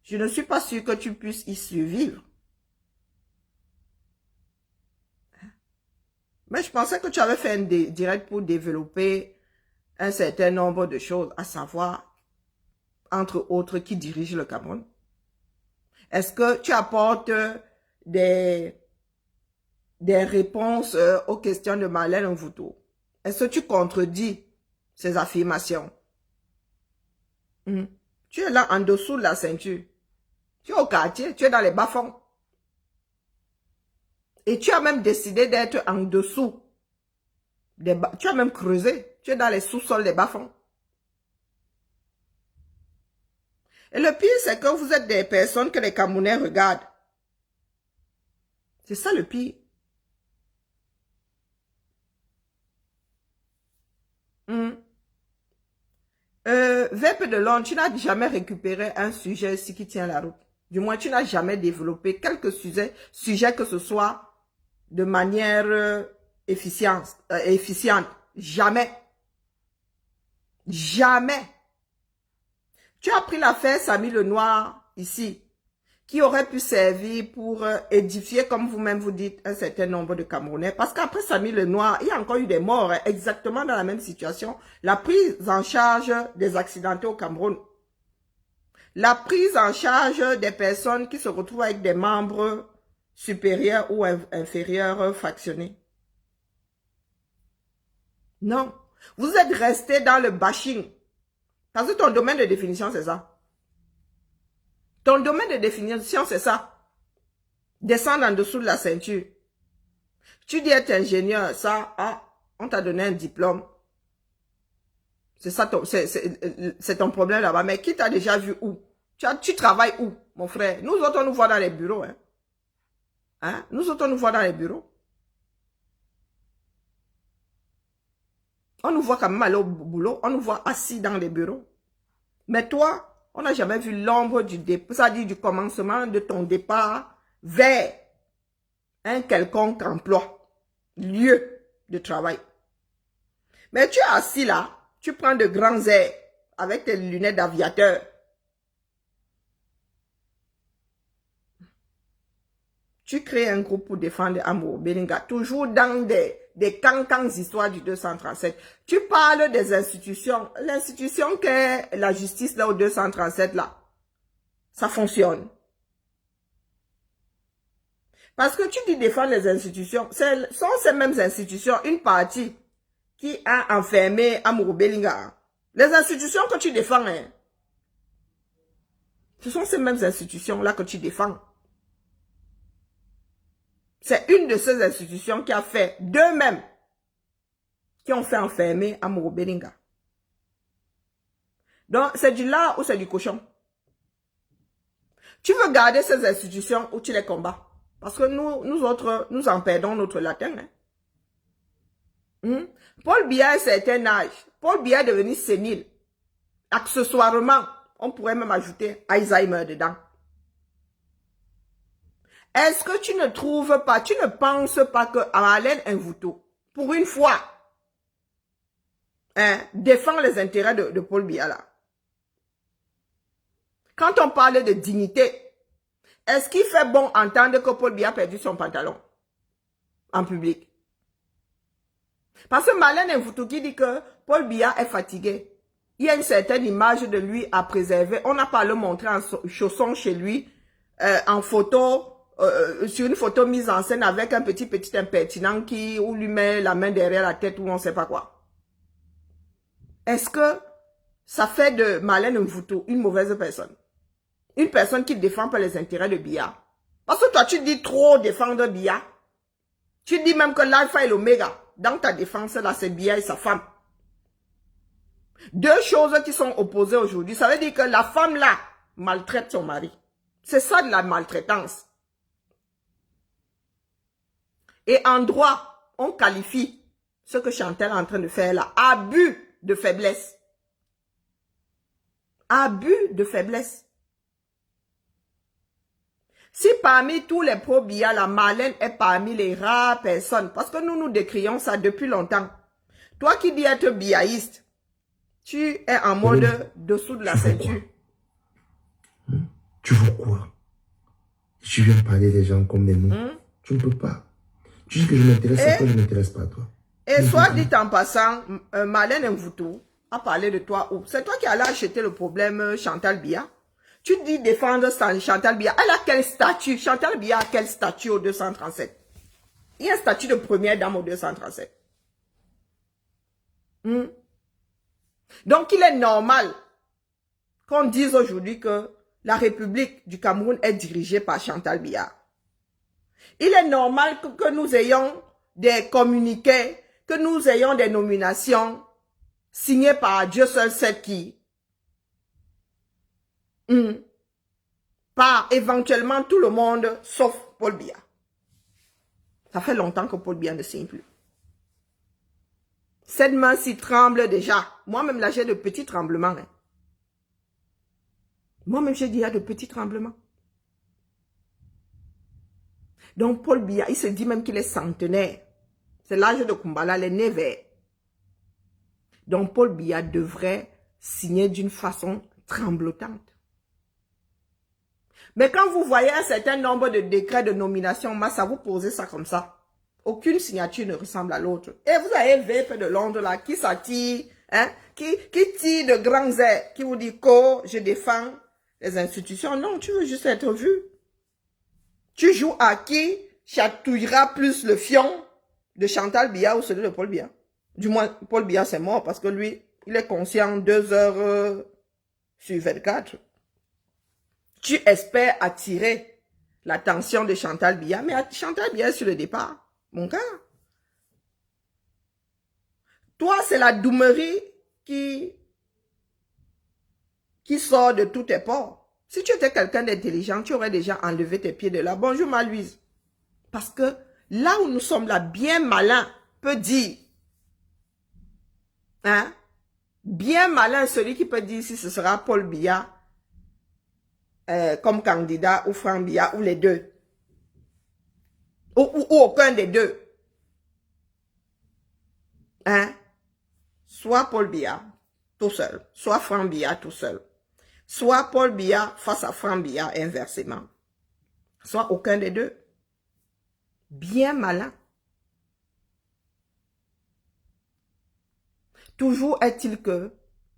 je ne suis pas sûr que tu puisses y survivre. Mais je pensais que tu avais fait un direct pour développer un certain nombre de choses, à savoir, entre autres, qui dirige le Cameroun. Est-ce que tu apportes des réponses aux questions de Marlène Mvutu? Est-ce que tu contredis ces affirmations? Tu es là en dessous de la ceinture. Tu es au quartier, tu es dans les bas-fonds. Et tu as même décidé d'être en dessous. Tu as même creusé. Tu es dans les sous-sols des bas-fonds. Et le pire, c'est que vous êtes des personnes que les Camerounais regardent. C'est ça le pire. VP de Londres, tu n'as jamais récupéré un sujet ici qui tient la route. Du moins, tu n'as jamais développé quelques sujets que ce soit de manière efficiente. Jamais. Jamais. Tu as pris l'affaire Samy Lenoir ici, qui aurait pu servir pour édifier, comme vous-même vous dites, un certain nombre de Camerounais. Parce qu'après Samy Lenoir, il y a encore eu des morts exactement dans la même situation. La prise en charge des accidentés au Cameroun. La prise en charge des personnes qui se retrouvent avec des membres supérieurs ou inférieurs fractionnés. Non. Vous êtes resté dans le bashing. Parce que ton domaine de définition, c'est ça. Ton domaine de définition, c'est ça. Descendre en dessous de la ceinture. Tu dis être ingénieur, ça, ah, on t'a donné un diplôme. C'est ça, c'est ton problème là-bas. Mais qui t'a déjà vu où? Tu travailles où, mon frère? Nous autres, on nous voit dans les bureaux. Hein? Nous autres, on nous voit dans les bureaux. On nous voit quand même aller au boulot. On nous voit assis dans les bureaux. Mais toi, on n'a jamais vu l'ombre du départ, c'est-à-dire du commencement de ton départ vers un quelconque emploi, lieu de travail. Mais tu es assis là, tu prends de grands airs avec tes lunettes d'aviateur. Tu crées un groupe pour défendre Amour Belinga, toujours dans des cancans histoires du 237. Tu parles des institutions. L'institution qu'est la justice là au 237 là, ça fonctionne. Parce que tu dis défendre les institutions, ce sont ces mêmes institutions, une partie qui a enfermé Amour Belinga. Les institutions que tu défends, hein, ce sont ces mêmes institutions là que tu défends. C'est une de ces institutions qui a fait d'eux-mêmes, qui ont fait enfermer Amour Belinga. Donc, c'est du lard ou c'est du cochon. Tu veux garder ces institutions ou tu les combats? Parce que nous autres, nous en perdons notre latin. Hein? Paul Biya a un certain âge. Paul Biya est devenu sénile. Accessoirement, on pourrait même ajouter Alzheimer dedans. Est-ce que tu ne trouves pas, tu ne penses pas que Marlène Mvuto, pour une fois, hein, défend les intérêts de Paul Biya là? Quand on parle de dignité, est-ce qu'il fait bon entendre que Paul Biya a perdu son pantalon en public? Parce que Marlène Mvuto qui dit que Paul Biya est fatigué. Il y a une certaine image de lui à préserver. On n'a pas le montré en chaussons chez lui, en photo, sur une photo mise en scène avec un petit impertinent où lui met la main derrière la tête ou on ne sait pas quoi. Est-ce que ça fait de Marlène Mvuto une mauvaise personne? Une personne qui ne défend pas les intérêts de Biya? Parce que toi, tu dis trop défendre Biya. Tu dis même que l'alpha et l'oméga, dans ta défense, là, c'est Biya et sa femme. Deux choses qui sont opposées aujourd'hui. Ça veut dire que la femme, là, maltraite son mari. C'est ça de la maltraitance. Et en droit, on qualifie ce que Chantal est en train de faire là, abus de faiblesse. Abus de faiblesse. Si parmi tous les pro-Biya, la Marlène est parmi les rares personnes, parce que nous décrions ça depuis longtemps. Toi qui dis être biaïste, tu es en mode dessous de la ceinture. Tu veux quoi? Je viens parler des gens comme des nous. Tu ne peux pas. Tu dis que je m'intéresse à toi, je ne m'intéresse pas à toi. Et soit dit en passant, Marlène Mvuto a parlé de toi. C'est toi qui allais acheter le problème Chantal Biya. Tu dis défendre Chantal Biya. Elle a quel statut? Chantal Biya a quel statut au 237? Il y a un statut de première dame au 237. Donc il est normal qu'on dise aujourd'hui que la République du Cameroun est dirigée par Chantal Biya. Il est normal que nous ayons des communiqués, que nous ayons des nominations signées par Dieu seul sait qui. Par éventuellement tout le monde, sauf Paul Biya. Ça fait longtemps que Paul Biya ne signe plus. Cette main-ci tremble déjà. Moi-même, là, j'ai de petits tremblements. Hein. Moi-même, j'ai déjà de petits tremblements. Donc, Paul Biya, il se dit même qu'il est centenaire. C'est l'âge de Kumbala, les nez verts. Donc, Paul Biya devrait signer d'une façon tremblotante. Mais quand vous voyez un certain nombre de décrets de nomination, ça vous pose ça comme ça. Aucune signature ne ressemble à l'autre. Et vous avez VP de Londres là, qui s'attire, hein, qui tire de grands airs, qui vous dit que je défends les institutions. Non, tu veux juste être vu. Tu joues à qui chatouillera plus le fion de Chantal Biya ou celui de Paul Biya. Du moins, Paul Biya c'est mort parce que lui, il est conscient 2 heures sur 24. Tu espères attirer l'attention de Chantal Biya, mais Chantal Biya est sur le départ, mon gars. Toi, c'est la doumerie qui sort de tous tes pores. Si tu étais quelqu'un d'intelligent, tu aurais déjà enlevé tes pieds de là. Bonjour, ma Louise. Parce que là où nous sommes là, bien malin peut dire, hein, bien malin celui qui peut dire si ce sera Paul Biya comme candidat ou Franck Biya ou les deux. Ou aucun des deux. Hein? Soit Paul Biya tout seul, soit Franck Biya tout seul. Soit Paul Biya face à Franck Biya inversement. Soit aucun des deux. Bien malin. Toujours est-il que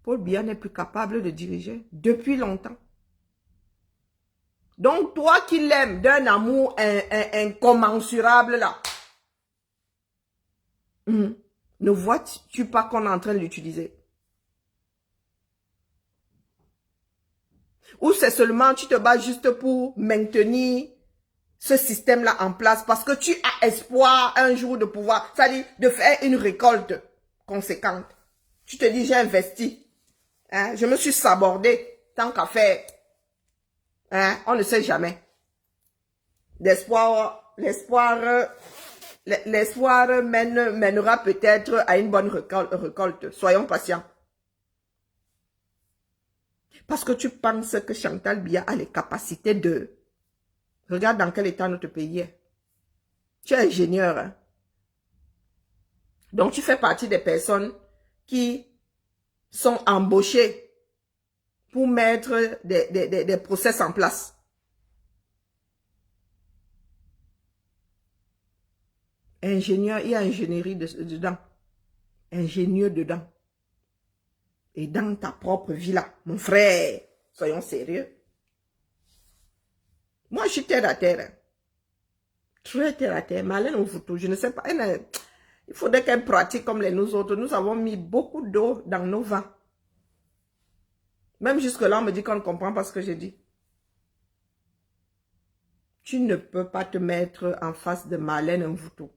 Paul Biya n'est plus capable de diriger depuis longtemps. Donc, toi qui l'aimes d'un amour incommensurable là, ne vois-tu pas qu'on est en train de l'utiliser? Ou c'est seulement tu te bats juste pour maintenir ce système-là en place parce que tu as espoir un jour de pouvoir, c'est-à-dire de faire une récolte conséquente. Tu te dis, j'ai investi. Hein? Je me suis sabordé tant qu'à faire. Hein? On ne sait jamais. L'espoir mènera peut-être à une bonne récolte. Soyons patients. Parce que tu penses que Chantal Biya a les capacités de... Regarde dans quel état notre pays est. Tu es ingénieur. Hein? Donc tu fais partie des personnes qui sont embauchées pour mettre des process en place. Ingénieur, il y a ingénierie dedans. Ingénieur dedans. Et dans ta propre vie là, mon frère, soyons sérieux. Moi, je suis terre à terre. Hein. Très terre à terre. Malène au photo, je ne sais pas. Il faudrait qu'elle pratique comme nous autres. Nous avons mis beaucoup d'eau dans nos vins. Même jusque-là, on me dit qu'on ne comprend pas ce que j'ai dit. Tu ne peux pas te mettre en face de Marlène Mvuto.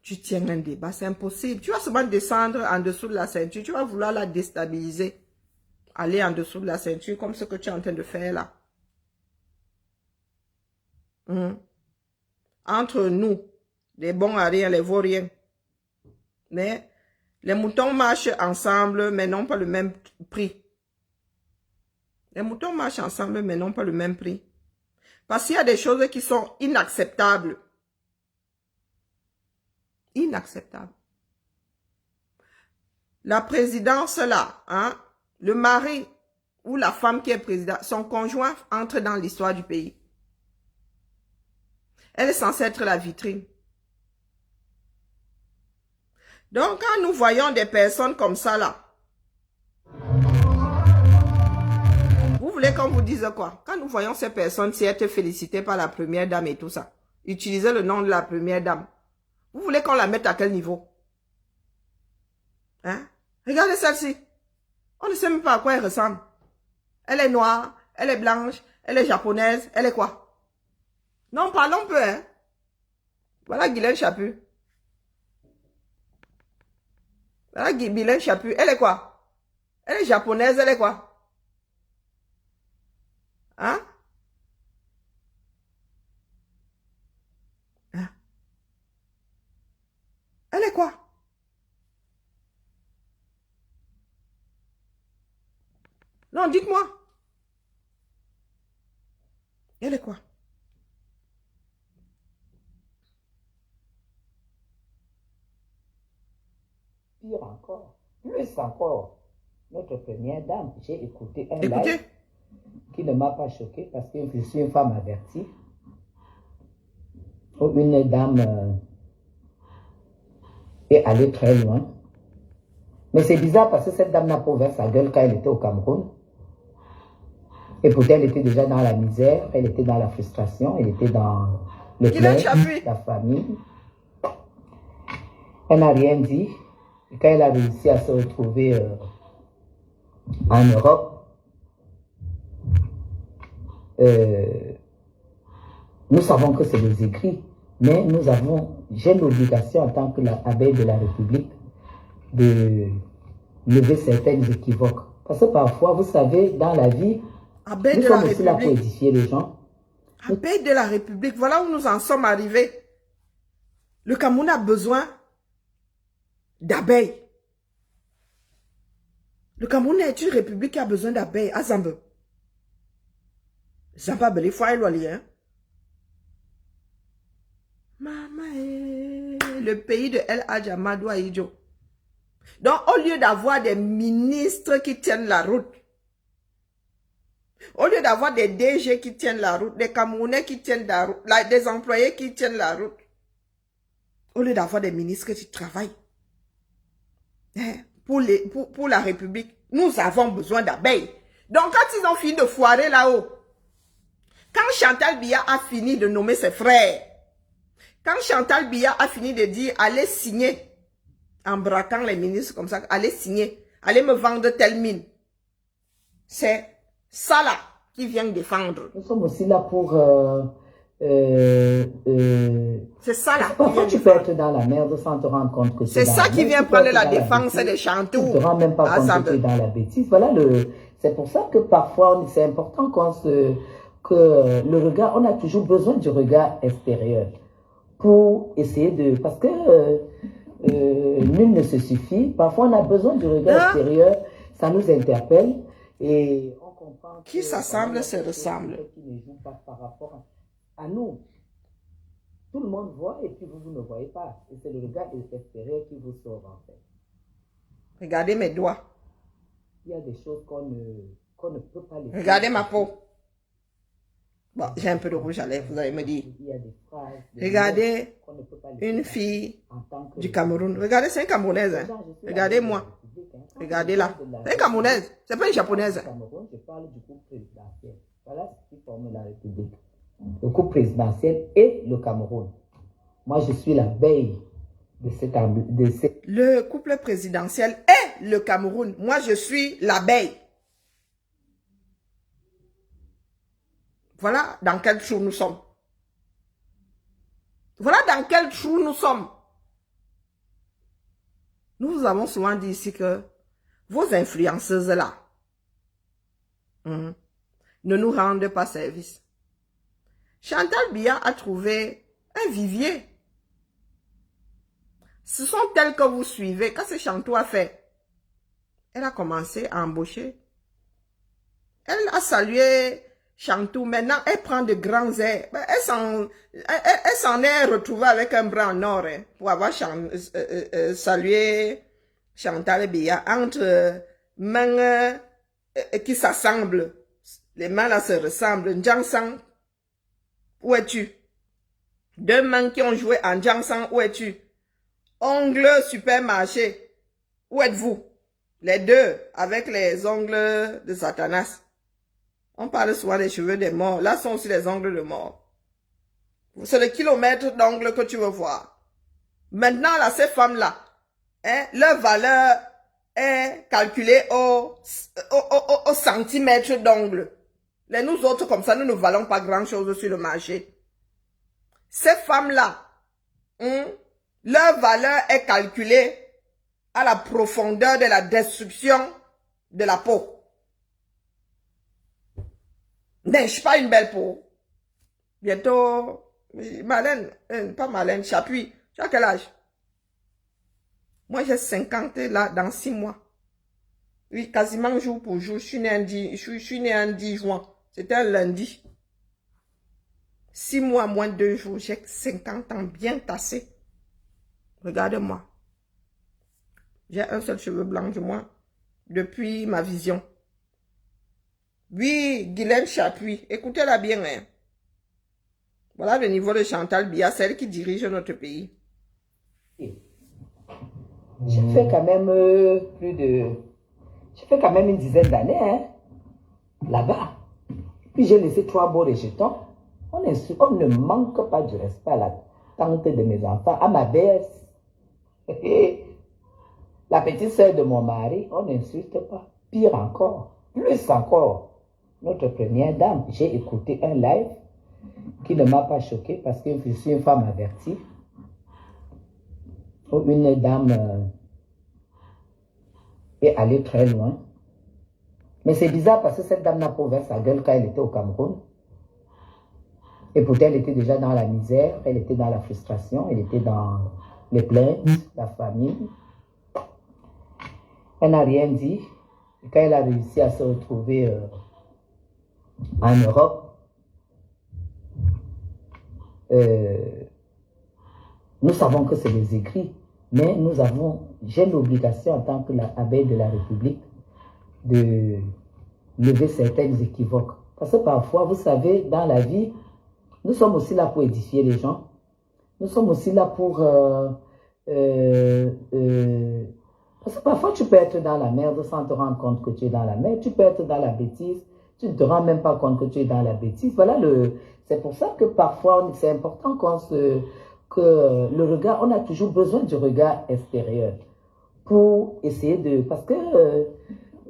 Tu tiens un débat, c'est impossible. Tu vas seulement descendre en dessous de la ceinture. Tu vas vouloir la déstabiliser. Aller en dessous de la ceinture comme ce que tu es en train de faire là. Entre nous, les bons à rien, les vauriens. Mais les moutons marchent ensemble, mais n'ont pas le même prix. Les moutons marchent ensemble, mais n'ont pas le même prix. Parce qu'il y a des choses qui sont inacceptables. Inacceptables. La présidence là, hein, le mari ou la femme qui est président, son conjoint entre dans l'histoire du pays. Elle est censée être la vitrine. Donc, quand nous voyons des personnes comme ça là, vous voulez qu'on vous dise quoi? Quand nous voyons ces personnes si être félicitées par la première dame et tout ça, utiliser le nom de la première dame, vous voulez qu'on la mette à quel niveau? Hein? Regardez celle-ci. On ne sait même pas à quoi elle ressemble. Elle est noire, elle est blanche, elle est japonaise, elle est quoi? Non, parlons peu, hein. Voilà Guylaine Chaput. Voilà Guylaine Chaput. Elle est quoi? Elle est japonaise, elle est quoi? Hein? Hein? Elle est quoi? Non, dites-moi. Elle est quoi? Pire encore, plus encore, notre première dame, j'ai écouté un Écoutez. live qui ne m'a pas choqué parce que je suis une femme avertie. Où une dame est allée très loin. Mais c'est bizarre parce que cette dame n'a pas ouvert sa gueule quand elle était au Cameroun. Et pourtant, elle était déjà dans la misère, elle était dans la frustration, elle était dans le pleurs, la famille. Elle n'a rien dit. Et quand elle a réussi à se retrouver en Europe, nous savons que c'est des écrits, mais j'ai l'obligation en tant qu'abeille de la République de lever certaines équivoques. Parce que parfois, vous savez, dans la vie, nous sommes aussi là pour édifier les gens. Abeille de la République, voilà où nous en sommes arrivés. Le Cameroun a besoin d'abeilles. Le Cameroun est une république qui a besoin d'abeilles. Azambe. Zamba, les fois, hein. Maman, le pays de El Hadj Amadou Ahidjo. Donc, au lieu d'avoir des ministres qui tiennent la route, au lieu d'avoir des DG qui tiennent la route, des Camerounais qui tiennent la route, des employés qui tiennent la route, au lieu d'avoir des ministres qui travaillent pour la République, nous avons besoin d'abeilles. Donc, quand ils ont fini de foirer là-haut, quand Chantal Biya a fini de nommer ses frères, quand Chantal Biya a fini de dire, allez signer, en braquant les ministres comme ça, allez signer, allez me vendre telle mine, c'est ça là qui vient défendre. Nous sommes aussi là pour... c'est ça là. Parfois tu peux être dans la merde sans te rendre compte que c'est ça qui vient prendre la défense des chanteurs. Tu ne te rends même pas compte que tu es dans la bêtise. Voilà c'est pour ça que parfois c'est important que le regard, on a toujours besoin du regard extérieur pour essayer de... Parce que nul ne se suffit. Parfois on a besoin du regard extérieur, ça nous interpelle et on comprend qui s'assemble se ressemble. Qui ne joue pas par rapport à nous. Tout le monde voit et puis vous ne voyez pas. Et c'est le regard extérieur qui vous sauve en fait. Regardez mes doigts. Il y a des choses qu'on ne peut pas les... Regardez ma peau. Bon, j'ai un peu de rouge à lèvres, vous allez me dire. Il y a des phrases, regardez une fille du Cameroun. Regardez, c'est une Camerounaise. Hein. Regardez-moi. Regardez-la. C'est une Camerounaise. C'est pas une Japonaise. Cameroun, je parle du couple présidentiel. Voilà ce qui forme la République. Le couple présidentiel et le Cameroun. Moi, je suis l'abeille de cette... Le couple présidentiel et le Cameroun. Moi, je suis l'abeille. Voilà dans quel trou nous sommes. Voilà dans quel trou nous sommes. Nous vous avons souvent dit ici que vos influenceuses là ne nous rendent pas service. Chantal Biya a trouvé un vivier. Ce sont elles que vous suivez. Quand ce Chantou a fait, elle a commencé à embaucher. Elle a salué Chantou. Maintenant, elle prend de grands airs. Elle s'en est retrouvée avec un bras en or pour avoir salué Chantal Biya entre mains qui s'assemblent. Les mains là se ressemblent. Njangsang, où es-tu? Deux mains qui ont joué en Njangsang, où es-tu? Ongles supermarché, où êtes-vous? Les deux avec les ongles de Satanas. On parle souvent des cheveux des morts. Là sont aussi les ongles de mort. C'est le kilomètre d'ongles que tu veux voir. Maintenant, là, ces femmes-là, leur valeur est calculée au centimètre d'ongles. Les nous autres, comme ça, nous ne valons pas grand-chose sur le marché. Ces femmes-là, leur valeur est calculée à la profondeur de la destruction de la peau. N'ai-je pas une belle peau? Bientôt, Marlène, pas Marlène, Chapuis. Tu as quel âge? Moi, j'ai 50 là, dans 6 mois. Oui, quasiment jour pour jour. Je suis né un 10 juin. C'était un lundi. 6 mois moins 2 jours. J'ai 50 ans bien tassé. Regardez-moi. J'ai un seul cheveu blanc de moi depuis ma vision. Oui, Guylaine Chapuis, écoutez-la bien. Hein. Voilà le niveau de Chantal Biya, celle qui dirige notre pays. J'ai fait quand même j'ai fait quand même une dizaine d'années hein, là-bas. Puis j'ai laissé 3 beaux rejetons. On ne manque pas du respect à la tante de mes enfants, à ma belle. La petite sœur de mon mari, on n'insulte pas. Pire encore, plus encore. Notre première dame, j'ai écouté un live qui ne m'a pas choqué parce que je suis une femme avertie. Où une dame est allée très loin. Mais c'est bizarre parce que cette dame n'a pas ouvert sa gueule quand elle était au Cameroun. Et pourtant, elle était déjà dans la misère, elle était dans la frustration, elle était dans les plaintes, la famille. Elle n'a rien dit. Et quand elle a réussi à se retrouver en Europe, nous savons que c'est des écrits, mais j'ai l'obligation en tant qu'abbé de la République de lever certaines équivoques. Parce que parfois, vous savez, dans la vie, nous sommes aussi là pour édifier les gens. Nous sommes aussi là pour... parce que parfois, tu peux être dans la merde sans te rendre compte que tu es dans la merde. Tu peux être dans la bêtise. Tu ne te rends même pas compte que tu es dans la bêtise. Voilà, c'est pour ça que parfois, c'est important que le regard, on a toujours besoin du regard extérieur pour essayer de... Parce que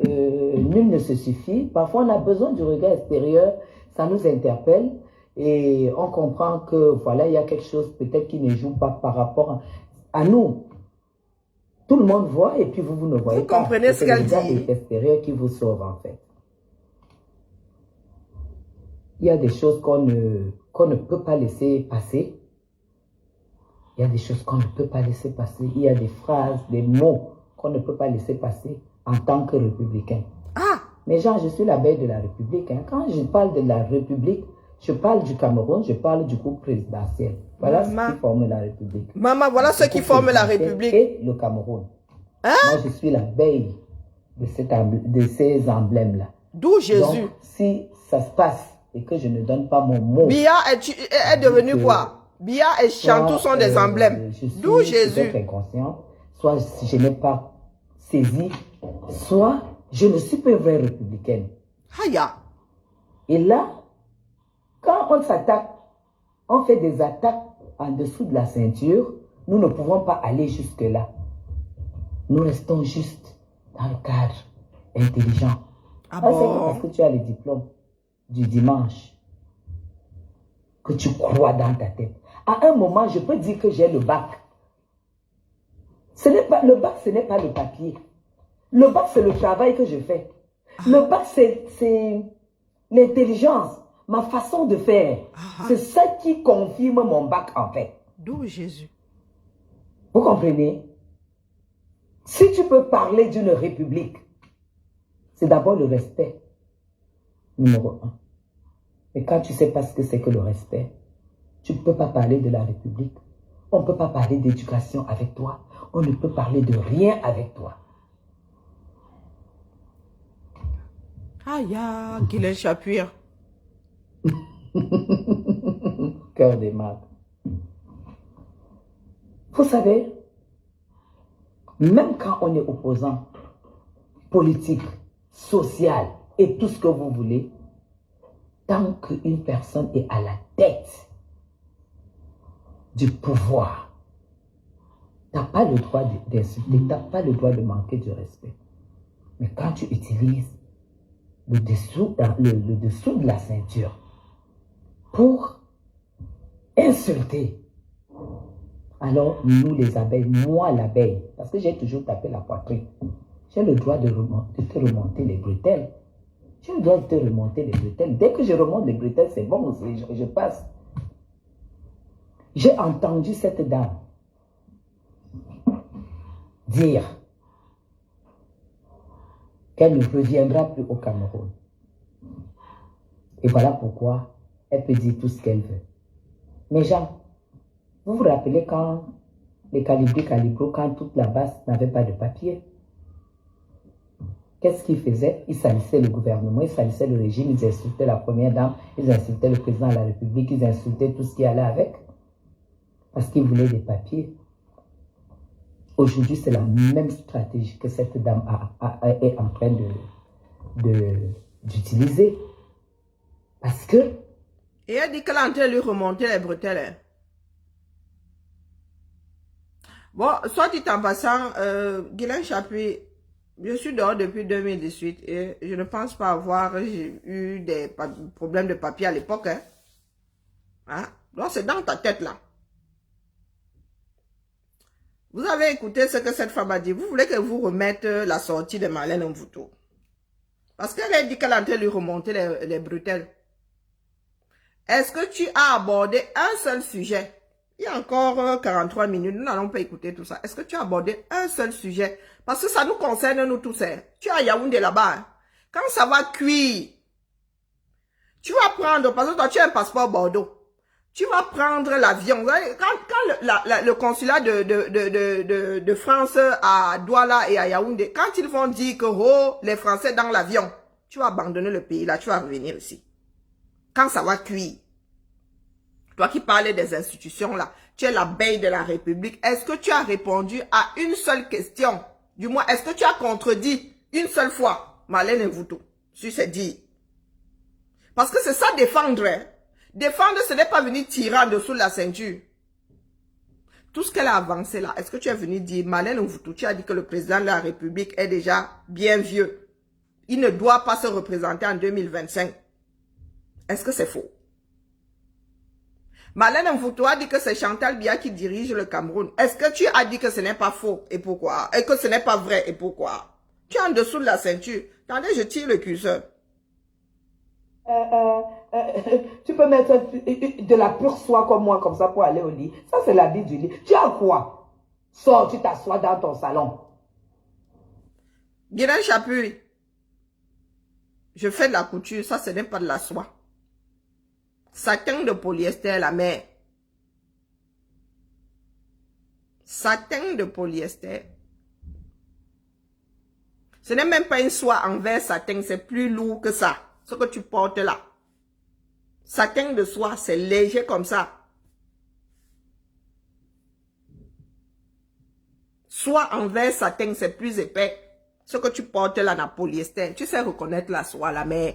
nul ne se suffit. Parfois, on a besoin du regard extérieur. Ça nous interpelle. Et on comprend que, voilà, il y a quelque chose peut-être qui ne joue pas par rapport à nous. Tout le monde voit et puis vous ne voyez pas. Vous comprenez ce qu'elle dit. C'est le regard extérieur qui vous sauve, en fait. Il y a des choses qu'on ne peut pas laisser passer. Il y a des choses qu'on ne peut pas laisser passer. Il y a des phrases, des mots qu'on ne peut pas laisser passer en tant que républicain. Ah! Mais Jean, je suis l'abeille de la République. Hein. Quand je parle de la République, je parle du Cameroun, je parle du groupe présidentiel. Voilà ce qui forme la République. Maman, voilà ce qui forme la République. Et le Cameroun. Hein? Moi, je suis l'abeille de ces emblèmes-là. D'où Jésus. Donc, si ça se passe et que je ne donne pas mon mot... Bia est devenu quoi? Bia et Chantou sont des emblèmes. D'où Jésus. Inconscient, soit je n'ai pas saisi, soit je ne suis pas vraie républicaine. Aïe. Et là, quand on s'attaque, on fait des attaques en dessous de la ceinture, nous ne pouvons pas aller jusque-là. Nous restons juste dans le cadre intelligent. Ah bon? C'est parce que tu as le diplôme du dimanche que tu crois dans ta tête. À un moment, je peux dire que j'ai le bac. Le bac, ce n'est pas le papier. Le bac, c'est le travail que je fais. Le bac, c'est l'intelligence, ma façon de faire. C'est ça qui confirme mon bac, en fait. D'où Jésus. Vous comprenez? Si tu peux parler d'une république, c'est d'abord le respect, numéro 1. Mais quand tu ne sais pas ce que c'est que le respect, tu ne peux pas parler de la République. On ne peut pas parler d'éducation avec toi. On ne peut parler de rien avec toi. Aïe, qu'il est chapouir. Cœur des maths. Vous savez, même quand on est opposant, politique, social et tout ce que vous voulez, tant qu'une personne est à la tête du pouvoir, tu n'as pas le droit d'insulter, tu n'as pas le droit de manquer de respect. Mais quand tu utilises le dessous de la ceinture pour insulter, alors nous les abeilles, moi l'abeille, parce que j'ai toujours tapé la poitrine, j'ai le droit de te remonter les bretelles. J'ai le droit de te remonter les bretelles. Dès que je remonte les bretelles, c'est bon, je passe. J'ai entendu cette dame dire qu'elle ne reviendra plus au Cameroun. Et voilà pourquoi elle peut dire tout ce qu'elle veut. Mais Jean, vous vous rappelez quand les Calibro, quand toute la base n'avait pas de papier? Qu'est-ce qu'ils faisaient? Ils salissaient le gouvernement, ils salissaient le régime, ils insultaient la première dame, ils insultaient le président de la République, ils insultaient tout ce qui allait avec. Parce qu'ils voulaient des papiers. Aujourd'hui, c'est la même stratégie que cette dame est en train d'utiliser. Parce que... Et elle dit qu'elle est en train de lui remonter les bretelles. Bon, soit dit en passant, Guylaine Chapuis, je suis dehors depuis 2018 et je ne pense pas avoir eu des problèmes de papier à l'époque. Hein? Hein? Donc, c'est dans ta tête là. Vous avez écouté ce que cette femme a dit. Vous voulez que vous remette la sortie de Marlène Mvuto. Parce qu'elle a dit qu'elle est en train de lui remonter les bretelles. Est-ce que tu as abordé un seul sujet? Il y a encore 43 minutes, nous n'allons pas écouter tout ça. Est-ce que tu as abordé un seul sujet? Parce que ça nous concerne nous tous. Hein. Tu es à Yaoundé là-bas. Hein. Quand ça va cuire, tu vas prendre, parce que toi tu as un passeport Bordeaux. Tu vas prendre l'avion. Quand le consulat de France à Douala et à Yaoundé, quand ils vont dire que oh, les Français dans l'avion, tu vas abandonner le pays là, tu vas revenir ici. Quand ça va cuire. Toi qui parlais des institutions là, tu es l'abeille de la République. Est-ce que tu as répondu à une seule question? Du moins, est-ce que tu as contredit une seule fois Marlène Mvuto sur ces dires? Parce que c'est ça défendre. Hein? Défendre, ce n'est pas venir tirer en dessous de la ceinture. Tout ce qu'elle a avancé là, est-ce que tu es venu dire, Marlène Mvuto, tu as dit que le président de la République est déjà bien vieux. Il ne doit pas se représenter en 2025. Est-ce que c'est faux? Marlène Mvuto a dit que c'est Chantal Biya qui dirige le Cameroun. Est-ce que tu as dit que ce n'est pas faux et pourquoi? Et que ce n'est pas vrai et pourquoi? Tu es en dessous de la ceinture. Attendez, je tire le curseur. Tu peux mettre de la pure soie comme moi, comme ça, pour aller au lit. Ça, c'est l'habit du lit. Tu as quoi? Sors, tu t'assois dans ton salon. Guylaine Chapuis, je fais de la couture. Ça, ce n'est pas de la soie. Satin de polyester, la mère. Satin de polyester. Ce n'est même pas une soie en verre satin, c'est plus lourd que ça. Ce que tu portes là. Satin de soie, c'est léger comme ça. Soie en verre satin, c'est plus épais. Ce que tu portes là, dans polyester. Tu sais reconnaître la soie, la mère.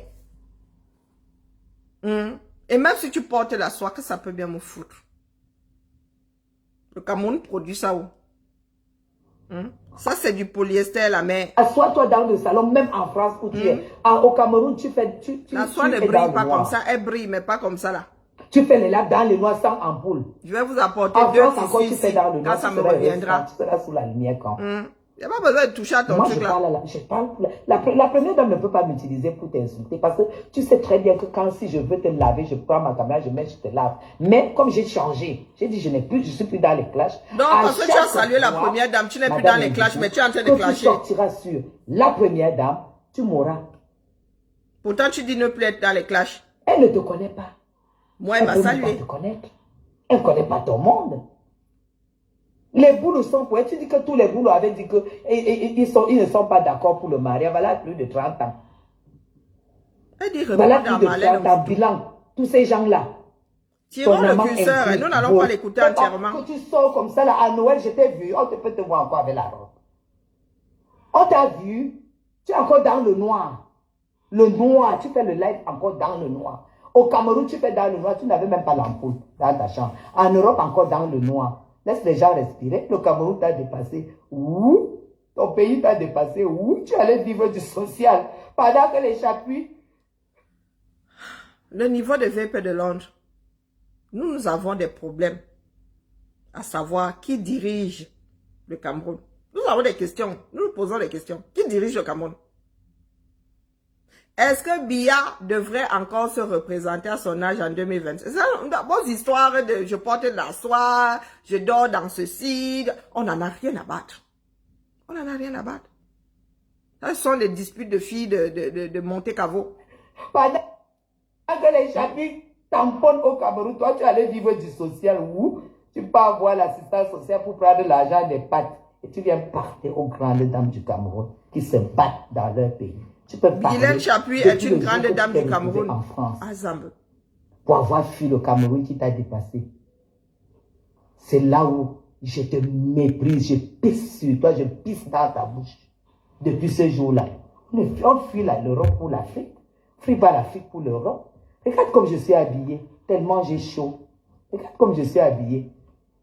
Et même si tu portes la soie, que ça peut bien me foutre. Le Cameroun produit ça où? Ça, c'est du polyester, la mère. Assois-toi dans le salon, même en France où tu es. Au Cameroun, tu fais... La soie ne brille pas comme ça. Elle brille, mais pas comme ça, là. Tu fais les laps dans le noir sans ampoule. Je vais vous apporter en deux France, encore, tu fais dans le noir, quand ça me reviendra. Tu seras sous la lumière quand. Il n'y a pas besoin de toucher à ton truc, là. Je parle pour la première dame ne peut pas m'utiliser pour t'insulter parce que tu sais très bien que quand si je veux te laver, je prends ma caméra, je mets, je te lave. Mais comme j'ai changé, j'ai dit je suis plus dans les clashs. Donc parce que tu as salué la première dame, tu n'es plus dans les clashs, mais tu es en train de clasher. Tu sortiras sur la première dame, tu mourras. Pourtant tu dis ne plus être dans les clashs. Elle ne te connaît pas. Moi elle m'a salué. Elle ne te connaître. Elle ne connaît pas ton monde. Les boulots sont pour elle. Tu dis que tous les boulots avaient dit que ils ne sont pas d'accord pour le mariage. Voilà plus de 30 ans. Elle dit voilà plus de 30 ans. Bilan. Tous ces gens-là. Tirons le curseur. Nous n'allons pas l'écouter entièrement. Quand tu sors comme ça, là, à Noël, je t'ai vu. On peut te voir encore avec la robe. On t'a vu. Tu es encore dans le noir. Le noir. Tu fais le live encore dans le noir. Au Cameroun, tu fais dans le noir. Tu n'avais même pas l'ampoule dans ta chambre. En Europe, encore dans le noir. Laisse les gens respirer. Le Cameroun t'a dépassé. Ouh, ton pays t'a dépassé. Ouh, tu allais vivre du social. Pendant que les Chapuis. Le niveau de VP de Londres. Nous avons des problèmes. À savoir qui dirige le Cameroun. Nous avons des questions. Nous nous posons des questions. Qui dirige le Cameroun? Est-ce que Biya devrait encore se représenter à son âge en 2020? C'est ça, vos histoires de je porte de la soie, je dors dans ceci. On n'en a rien à battre. On n'en a rien à battre. Ce sont les disputes de filles de Monte-Cavo. Pendant que les Chapuis tamponnent au Cameroun, toi tu allais vivre du social où tu peux avoir l'assistance sociale pour prendre l'argent des pattes. Et tu viens partir aux grandes dames du Cameroun qui se battent dans leur pays. Guylaine Chapuis est une grande dame du Cameroun. En France. Azambe. Pour avoir fui le Cameroun qui t'a dépassé. C'est là où je te méprise, je pisse sur toi, je pisse dans ta bouche. Depuis ce jour-là. On fuit l'Europe pour l'Afrique. Fuis pas l'Afrique pour l'Europe. Regarde comme je suis habillé. Tellement j'ai chaud. Regarde comme je suis habillé.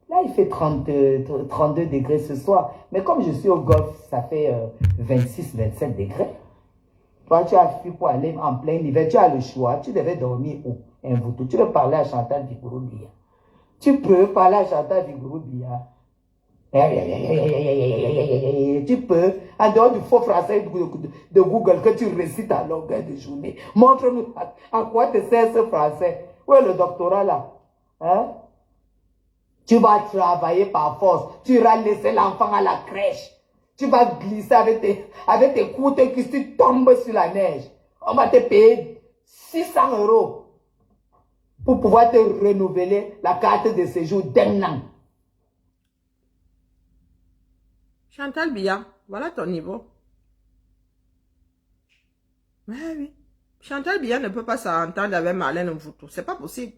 Là, il fait 32 degrés ce soir. Mais comme je suis au golf, ça fait 26, 27 degrés. Toi, tu as fui pour aller en plein hiver. Tu as le choix. Tu devais dormir où? Mvuto. Tu peux parler à Chantal Vigouroubia. Tu peux parler à Chantal Vigouroubia. Tu peux, en dehors du faux français de Google que tu récites à longueur de journée. Montre-nous à quoi te sert ce français. Où est le doctorat là? Hein? Tu vas travailler par force. Tu iras laisser l'enfant à la crèche. Tu vas glisser avec tes couteaux qui tu tombes sur la neige. On va te payer 600 € pour pouvoir te renouveler la carte de séjour d'un an. Chantal Biya, voilà ton niveau. Mais oui. Chantal Biya ne peut pas s'entendre avec Marlène Mvuto. C'est pas possible.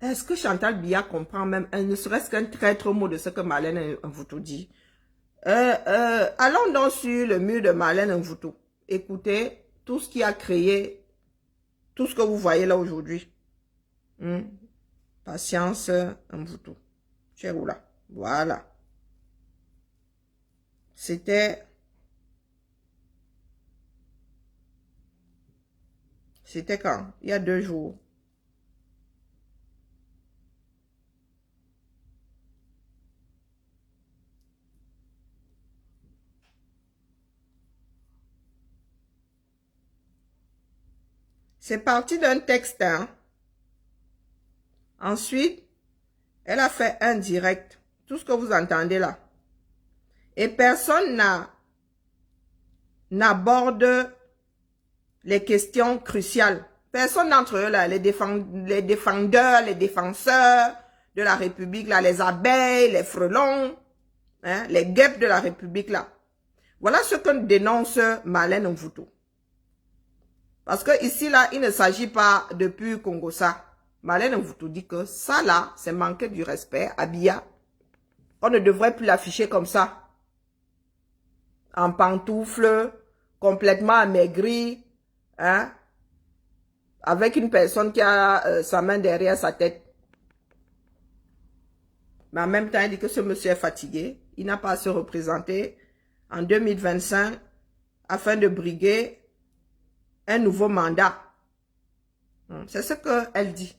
Est-ce que Chantal Biya comprend même, ne serait-ce qu'un traître mot de ce que Marlène Mvuto dit? Allons donc sur le mur de Marlène Mvuto. Écoutez tout ce qui a créé, tout ce que vous voyez là aujourd'hui. Patience Mvuto. Tu es où là? Voilà. C'était quand? Il y a 2 jours. C'est parti d'un texte. Hein? Ensuite, elle a fait un direct. Tout ce que vous entendez là. Et personne n'aborde les questions cruciales. Personne d'entre eux là, les défenseurs de la République là, les abeilles, les frelons, hein, les guêpes de la République là. Voilà ce que dénonce Marlène Mvuto. Parce que ici là, il ne s'agit pas de pur Congossa. Marlène Mvuto dit que ça là, c'est manquer du respect à Biya. On ne devrait plus l'afficher comme ça. En pantoufles, complètement amaigri, hein, avec une personne qui a sa main derrière sa tête. Mais en même temps, il dit que ce monsieur est fatigué. Il n'a pas à se représenter en 2025 afin de briguer un nouveau mandat. C'est ce qu'elle dit.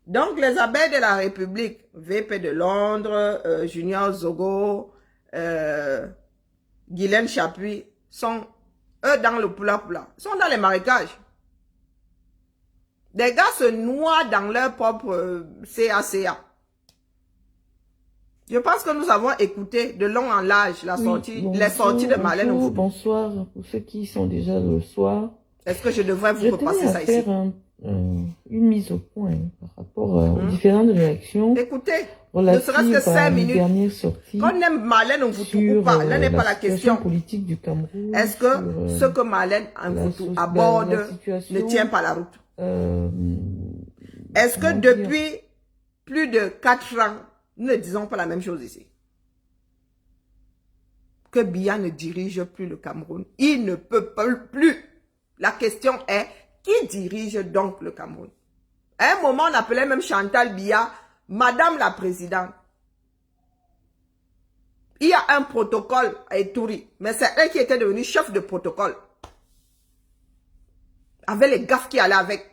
Donc, les abeilles de la République, VP de Londres, Junior Zogo, Guylaine Chapuis, sont, eux, dans le poula-poula. Ils sont dans les marécages. Des gars se noient dans leur propre CACA. Je pense que nous avons écouté de long en large la sortie, les sorties de Marlène Mvuto. Bonsoir pour ceux qui sont déjà le soir. Est-ce que je devrais vous repasser ça ici? Une mise au point par rapport aux différentes réactions. Écoutez, ne serait-ce que 5 minutes. Quand on aime Marlène Mvuto ou pas, là n'est pas la question. Politique du Cameroun. Est-ce que ce que Marlène Mvuto aborde ne tient pas la route? Est-ce que depuis plus de 4 ans, nous ne disons pas la même chose ici? Que Biya ne dirige plus le Cameroun. Il ne peut plus. La question est, qui dirige donc le Cameroun? À un moment, on appelait même Chantal Biya, Madame la Présidente. Il y a un protocole à Ituri, mais c'est elle qui était devenue chef de protocole. Avec les gaffes qui allaient avec.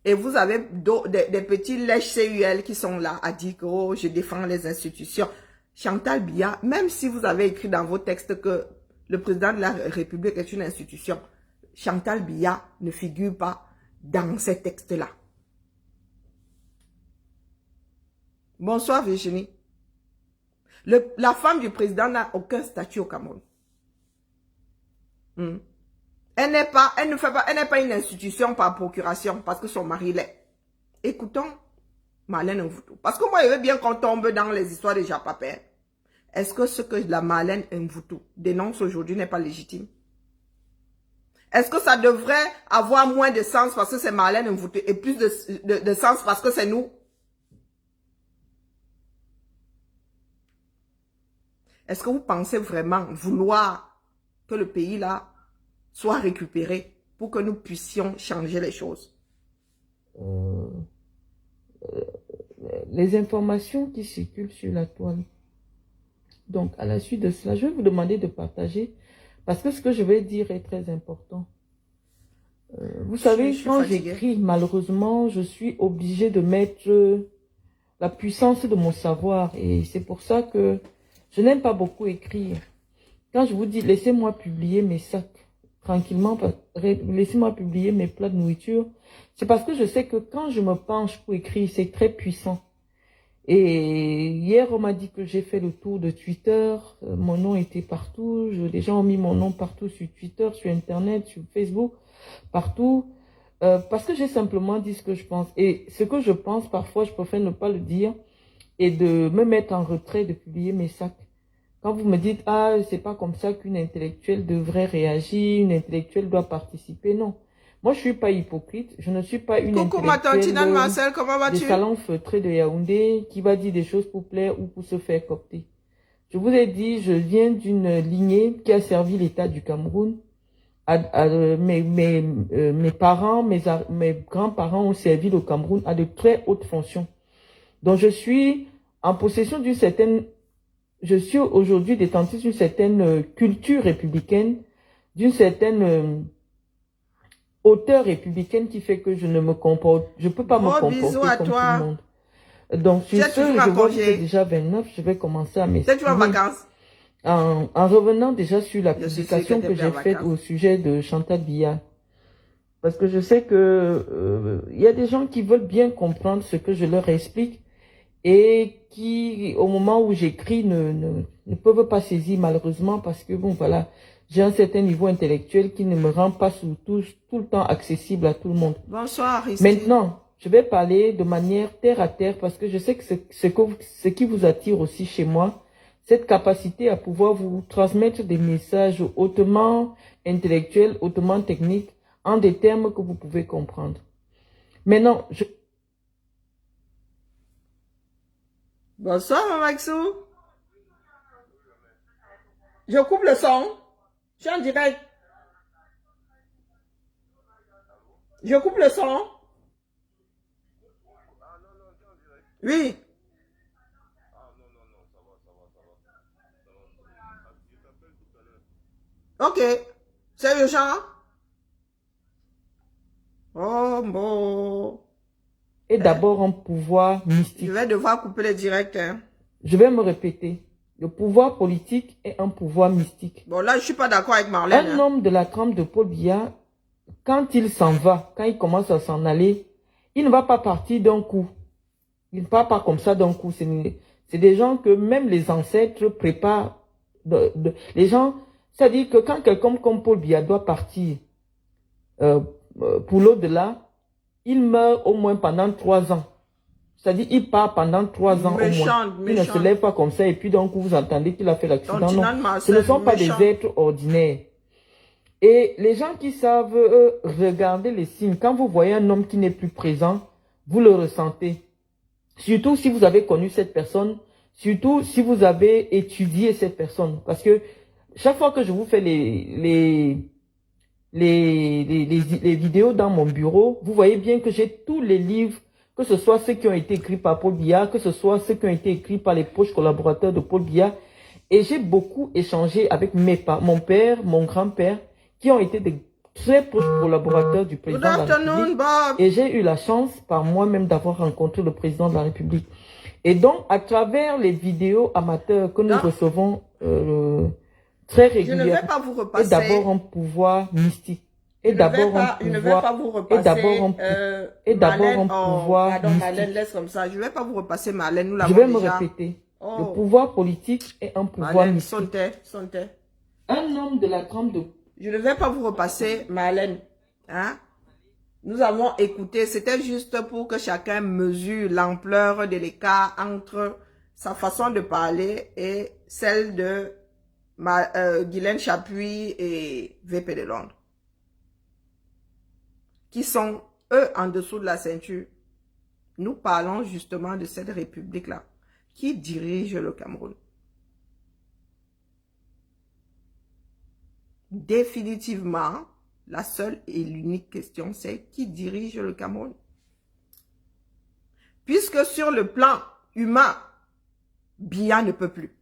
Et vous avez des petits lèches CUL qui sont là à dire que oh, je défends les institutions. Chantal Biya, même si vous avez écrit dans vos textes que le président de la République est une institution, Chantal Biya ne figure pas dans ces textes-là. Bonsoir Virginie. La femme du président n'a aucun statut au Cameroun. Elle n'est pas une institution par procuration parce que son mari l'est. Écoutons Marlène Mvuto. Parce que moi, je veux bien qu'on tombe dans les histoires de Japapé. Est-ce que ce que la Marlène Mvuto dénonce aujourd'hui n'est pas légitime? Est-ce que ça devrait avoir moins de sens parce que c'est Marlène Mvuto et plus de sens parce que c'est nous? Est-ce que vous pensez vraiment vouloir que le pays là soit récupéré pour que nous puissions changer les choses? les informations qui circulent sur la toile. Donc, à la suite de cela, je vais vous demander de partager, parce que ce que je vais dire est très important. Vous savez, quand j'écris, malheureusement, je suis obligée de mettre la puissance de mon savoir. Et c'est pour ça que je n'aime pas beaucoup écrire. Quand je vous dis, laissez-moi publier mes sacs tranquillement, laissez-moi publier mes plats de nourriture, c'est parce que je sais que quand je me penche pour écrire, c'est très puissant. Et hier, on m'a dit que j'ai fait le tour de Twitter. Mon nom était partout. Les gens ont mis mon nom partout sur Twitter, sur Internet, sur Facebook, partout. Parce que j'ai simplement dit ce que je pense. Et ce que je pense, parfois, je préfère ne pas le dire et de me mettre en retrait, de publier mes sacs. Quand vous me dites, ah, c'est pas comme ça qu'une intellectuelle devrait réagir, une intellectuelle doit participer, non. Moi, je suis pas hypocrite. Je ne suis pas une intellectuelle Marcel, comment vas-tu? des salons feutrés de Yaoundé qui va dire des choses pour plaire ou pour se faire copter. Je vous ai dit, je viens d'une lignée qui a servi l'État du Cameroun. Mes parents, mes grands-parents ont servi le Cameroun à de très hautes fonctions. Donc, je suis en possession d'une certaine... Je suis aujourd'hui détentrice d'une certaine culture républicaine, d'une certaine... hauteur républicaine qui fait que je ne me comporte, je peux pas me comporter comme tout le monde. Donc, sur ce, je vois que c'est déjà 29, je vais commencer à m'exprimer. Tu vas en vacances? En revenant déjà sur la publication que j'ai faite au sujet de Chantal Biya. Parce que je sais que il y a des gens qui veulent bien comprendre ce que je leur explique et qui, au moment où j'écris, ne peuvent pas saisir malheureusement parce que, bon, voilà, j'ai un certain niveau intellectuel qui ne me rend pas tout le temps accessible à tout le monde. Bonsoir, Aristide. Maintenant, je vais parler de manière terre à terre parce que je sais que ce qui vous attire aussi chez moi, cette capacité à pouvoir vous transmettre des messages hautement intellectuels, hautement techniques, en des termes que vous pouvez comprendre. Maintenant, Bonsoir, Maxou. Je coupe le son. Je suis en direct. Je coupe le son. Oui. Ok. C'est urgent? Oh, bon. Et d'abord un pouvoir mystique. Je vais devoir couper le direct. Hein. Je vais me répéter. Le pouvoir politique est un pouvoir mystique. Bon, là, je suis pas d'accord avec Marlène. Un homme de la trempe de Paul Biya, quand il s'en va, quand il commence à s'en aller, il ne va pas partir d'un coup. Il ne part pas comme ça d'un coup. C'est des gens que même les ancêtres préparent. Les gens, c'est-à-dire que quand quelqu'un comme Paul Biya doit partir pour l'au-delà, il meurt au moins pendant 3 ans. C'est-à-dire, il part pendant 3 ans au moins. Il ne se lève pas comme ça et puis donc vous entendez qu'il a fait l'accident. Non, ce ne sont pas des êtres ordinaires. Et les gens qui savent regarder les signes, quand vous voyez un homme qui n'est plus présent, vous le ressentez. Surtout si vous avez connu cette personne, surtout si vous avez étudié cette personne. Parce que chaque fois que je vous fais les vidéos dans mon bureau, vous voyez bien que j'ai tous les livres, que ce soit ceux qui ont été écrits par Paul Biya, que ce soit ceux qui ont été écrits par les proches collaborateurs de Paul Biya. Et j'ai beaucoup échangé avec mon père, mon grand-père, qui ont été des très proches collaborateurs du président de la République. Bob. Et j'ai eu la chance par moi-même d'avoir rencontré le président de la République. Et donc, à travers les vidéos amateurs que nous recevons très régulièrement, je ne vais pas vous repasser. Et d'abord un pouvoir mystique. Et d'abord un pouvoir. Je ne vais pas vous repasser. Pardon, Marlène, laisse comme ça. Je ne vais pas vous repasser, Marlène. Nous l'avons déjà. Je vais me répéter. Le pouvoir politique est un pouvoir mystique. Sonte. Un homme de la trempe de... Je ne vais pas vous repasser, Marlène. Hein? Nous avons écouté. C'était juste pour que chacun mesure l'ampleur de l'écart entre sa façon de parler et celle de Guylaine Chapuis et VP de Londres. Qui sont, eux, en dessous de la ceinture. Nous parlons justement de cette république-là. Qui dirige le Cameroun? Définitivement, la seule et l'unique question, c'est qui dirige le Cameroun? Puisque que sur le plan humain, Biya ne peut plus.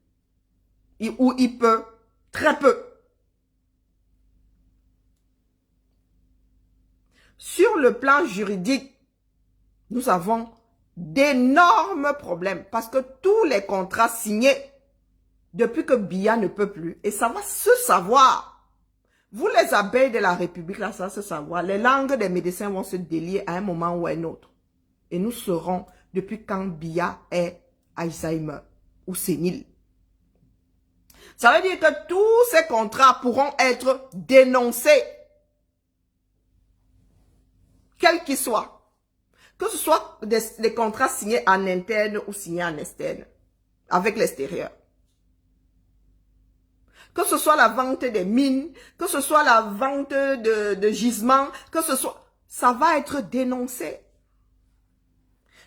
Ou il peut très peu. Sur le plan juridique, nous avons d'énormes problèmes parce que tous les contrats signés depuis que Biya ne peut plus, et ça va se savoir. Vous les abeilles de la République, là, ça va se savoir. Les langues des médecins vont se délier à un moment ou à un autre. Et nous saurons depuis quand Biya est Alzheimer ou sénile. Ça veut dire que tous ces contrats pourront être dénoncés. Quels qu'ils soient. Que ce soit des contrats signés en interne ou signés en externe. Avec l'extérieur. Que ce soit la vente des mines, que ce soit la vente de gisements, que ce soit... Ça va être dénoncé.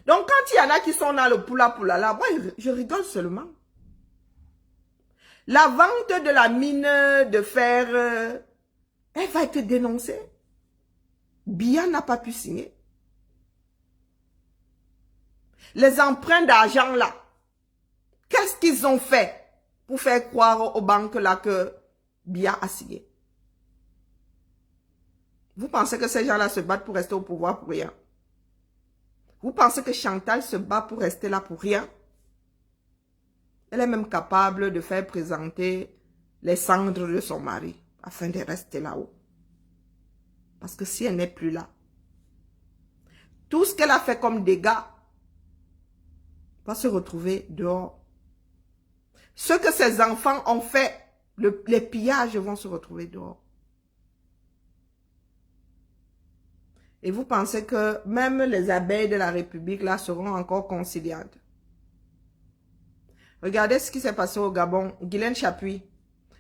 Donc, quand il y en a qui sont dans le poula là, moi, je rigole seulement. La vente de la mine de fer, elle va être dénoncée. Biya n'a pas pu signer. Les emprunts d'argent là, qu'est-ce qu'ils ont fait pour faire croire aux banques là que Biya a signé? Vous pensez que ces gens-là se battent pour rester au pouvoir pour rien? Vous pensez que Chantal se bat pour rester là pour rien? Elle est même capable de faire présenter les cendres de son mari afin de rester là-haut. Parce que si elle n'est plus là, tout ce qu'elle a fait comme dégâts va se retrouver dehors. Ce que ses enfants ont fait, les pillages vont se retrouver dehors. Et vous pensez que même les abeilles de la République là seront encore conciliantes? Regardez ce qui s'est passé au Gabon. Guylaine Chapuis,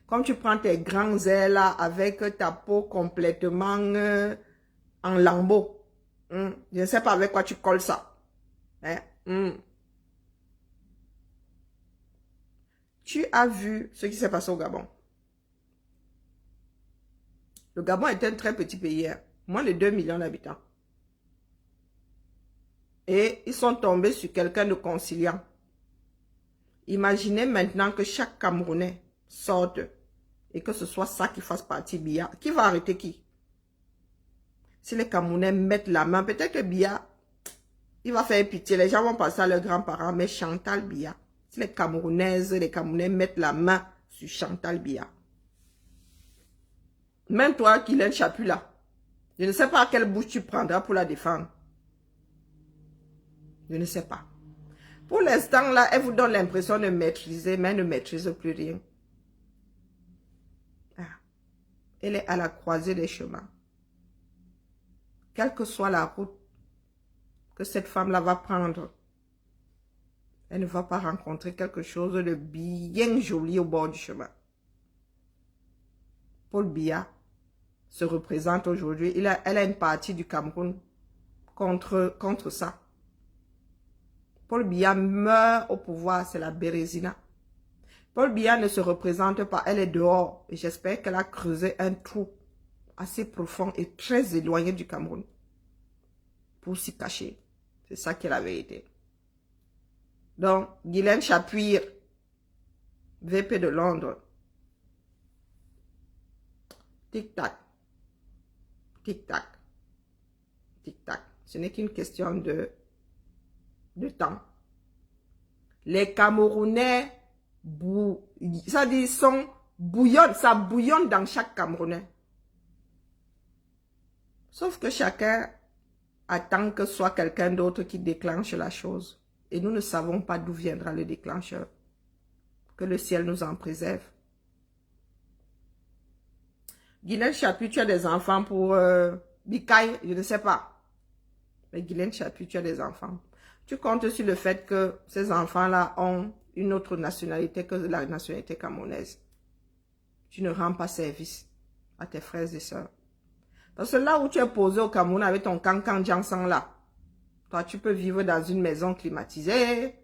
comme tu prends tes grands ailes là, avec ta peau complètement en lambeaux. Je ne sais pas avec quoi tu colles ça. Tu as vu ce qui s'est passé au Gabon. Le Gabon est un très petit pays. Moins de 2 millions d'habitants. Et ils sont tombés sur quelqu'un de conciliant. Imaginez maintenant que chaque Camerounais sorte et que ce soit ça qui fasse partie Biya. Qui va arrêter qui? Si les Camerounais mettent la main, peut-être que Biya, il va faire pitié. Les gens vont passer à leurs grands-parents, mais Chantal Biya. Si les Camerounaises, les Camerounais mettent la main sur Chantal Biya. Même toi, Guylaine Chapuis là, je ne sais pas à quelle bouche tu prendras pour la défendre. Je ne sais pas. Pour l'instant, là, elle vous donne l'impression de maîtriser, mais elle ne maîtrise plus rien. Elle est à la croisée des chemins. Quelle que soit la route que cette femme-là va prendre, elle ne va pas rencontrer quelque chose de bien joli au bord du chemin. Paul Biya se représente aujourd'hui. Elle a une partie du Cameroun contre ça. Paul Biya meurt au pouvoir, c'est la Bérésina. Paul Biya ne se représente pas, elle est dehors. Et j'espère qu'elle a creusé un trou assez profond et très éloigné du Cameroun pour s'y cacher. C'est ça qui est la vérité. Donc, Guylaine Chapuis, VP de Londres. Tic-tac. Tic-tac. Tic-tac. Ce n'est qu'une question de temps. Les Camerounais, ça dit, ça bouillonne dans chaque Camerounais. Sauf que chacun attend que ce soit quelqu'un d'autre qui déclenche la chose. Et nous ne savons pas d'où viendra le déclencheur. Que le ciel nous en préserve. Guylaine Chapuis, tu as des enfants pour Bikaï, je ne sais pas. Mais Guylaine Chapuis, tu as des enfants. Tu comptes sur le fait que ces enfants-là ont une autre nationalité que la nationalité camerounaise. Tu ne rends pas service à tes frères et sœurs. Parce que là où tu es posé au Cameroun avec ton cancan Jansan là, toi tu peux vivre dans une maison climatisée.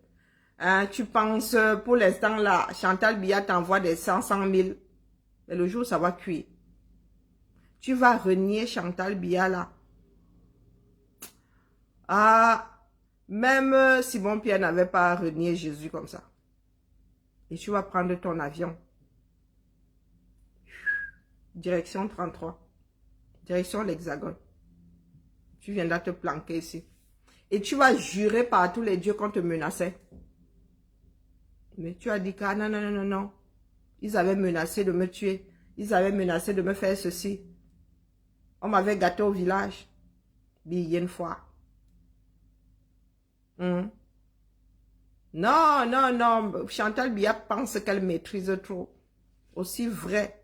Hein, tu penses, pour l'instant là, Chantal Biya t'envoie des 100 000. Mais le jour ça va cuire. Tu vas renier Chantal Biya là. Ah, Même Simon Pierre n'avait pas renié Jésus comme ça. Et tu vas prendre ton avion. Direction 33. Direction l'Hexagone. Tu viendras te planquer ici. Et tu vas jurer par tous les dieux qu'on te menaçait. Mais tu as dit que non, non, non, non, non. Ils avaient menacé de me tuer. Ils avaient menacé de me faire ceci. On m'avait gâté au village. Billet une fois. Non, non, non. Chantal Biya pense qu'elle maîtrise trop. Aussi vrai